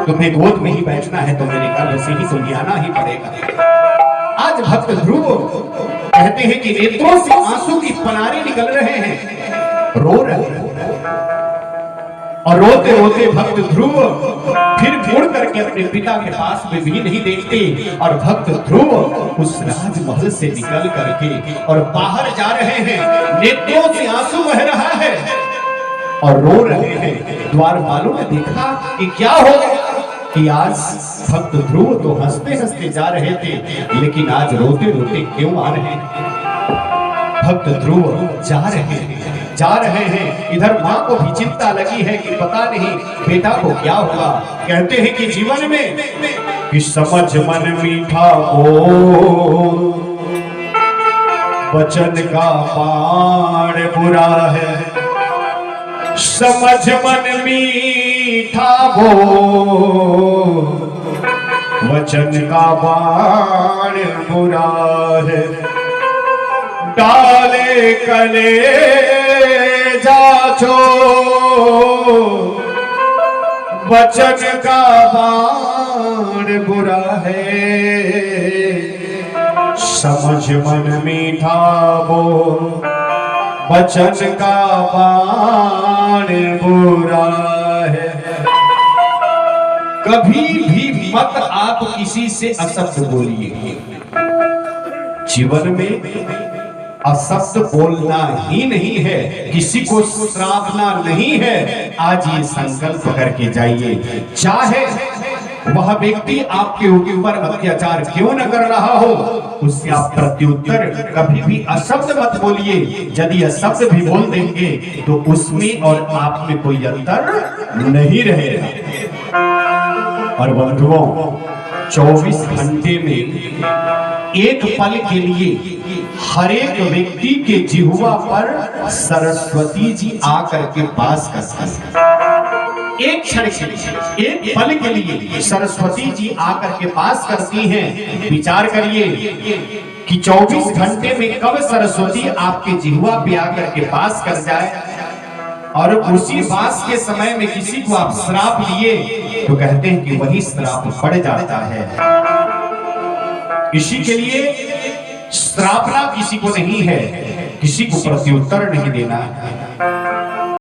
Speaker 1: तुम्हें गोद में ही बैठना है, तो मेरे गर्भ से ही तुम्हें आना ही पड़ेगा। आज भक्त ध्रुव कहते हैं कि नेत्रों से आंसू की पनारे निकल रहे हैं, रो रहे हैं। और रोते रोते भक्त ध्रुव फिर मुड़ करके अपने पिता के पास में भी नहीं देखते और भक्त ध्रुव उस राजमहल से निकल करके और बाहर जा रहे हैं, नेत्रों से आंसू बह रहा है और रो रहे हैं। द्वारपालों ने देखा कि क्या हो गया कि आज भक्त ध्रुव तो हंसते हंसते जा रहे थे, लेकिन आज रोते रोते क्यों आ रहे हैं। भक्त ध्रुव जा रहे हैं। इधर माँ को भी चिंता लगी है कि पता नहीं बेटा को क्या हुआ। कहते हैं कि जीवन में कि समझ मन मीठा हो, वचन का बाण बुरा है। समझ मन मीठा हो, वचन का बाण बुरा है। डाले कले जाचो, वचन का बाण बुरा है। समझ मन मीठा हो, वचन का बाण बुरा है। कभी भी मत आप किसी से अशब्द बोलिए। जीवन में अशब्द बोलना ही नहीं है, किसी को श्रापना नहीं है। आज ये संकल्प करके जाइए, चाहे वह व्यक्ति आपके ऊपर अत्याचार क्यों न कर रहा हो, उससे आप प्रत्युत्तर कभी भी अशब्द मत बोलिए। यदि अशब्द भी बोल देंगे तो उसमें और आप में कोई अंतर नहीं रहेगा। और बंधुओं, 24 घंटे में एक पल के लिए हर एक व्यक्ति के जिह्वा पर सरस्वती जी आकर के पास कर, एक क्षण एक पल के लिए सरस्वती जी आकर के पास करती हैं। विचार करिए कि 24 घंटे में कब सरस्वती आपके जिह्वा पे आकर के पास कर जाए। और उसी पास के समय में किसी को आप श्राप लिए तो कहते हैं कि वही श्राप पड़ जाता है। इसी के लिए श्रापना किसी को नहीं है, किसी को प्रत्युत्तर नहीं देना है।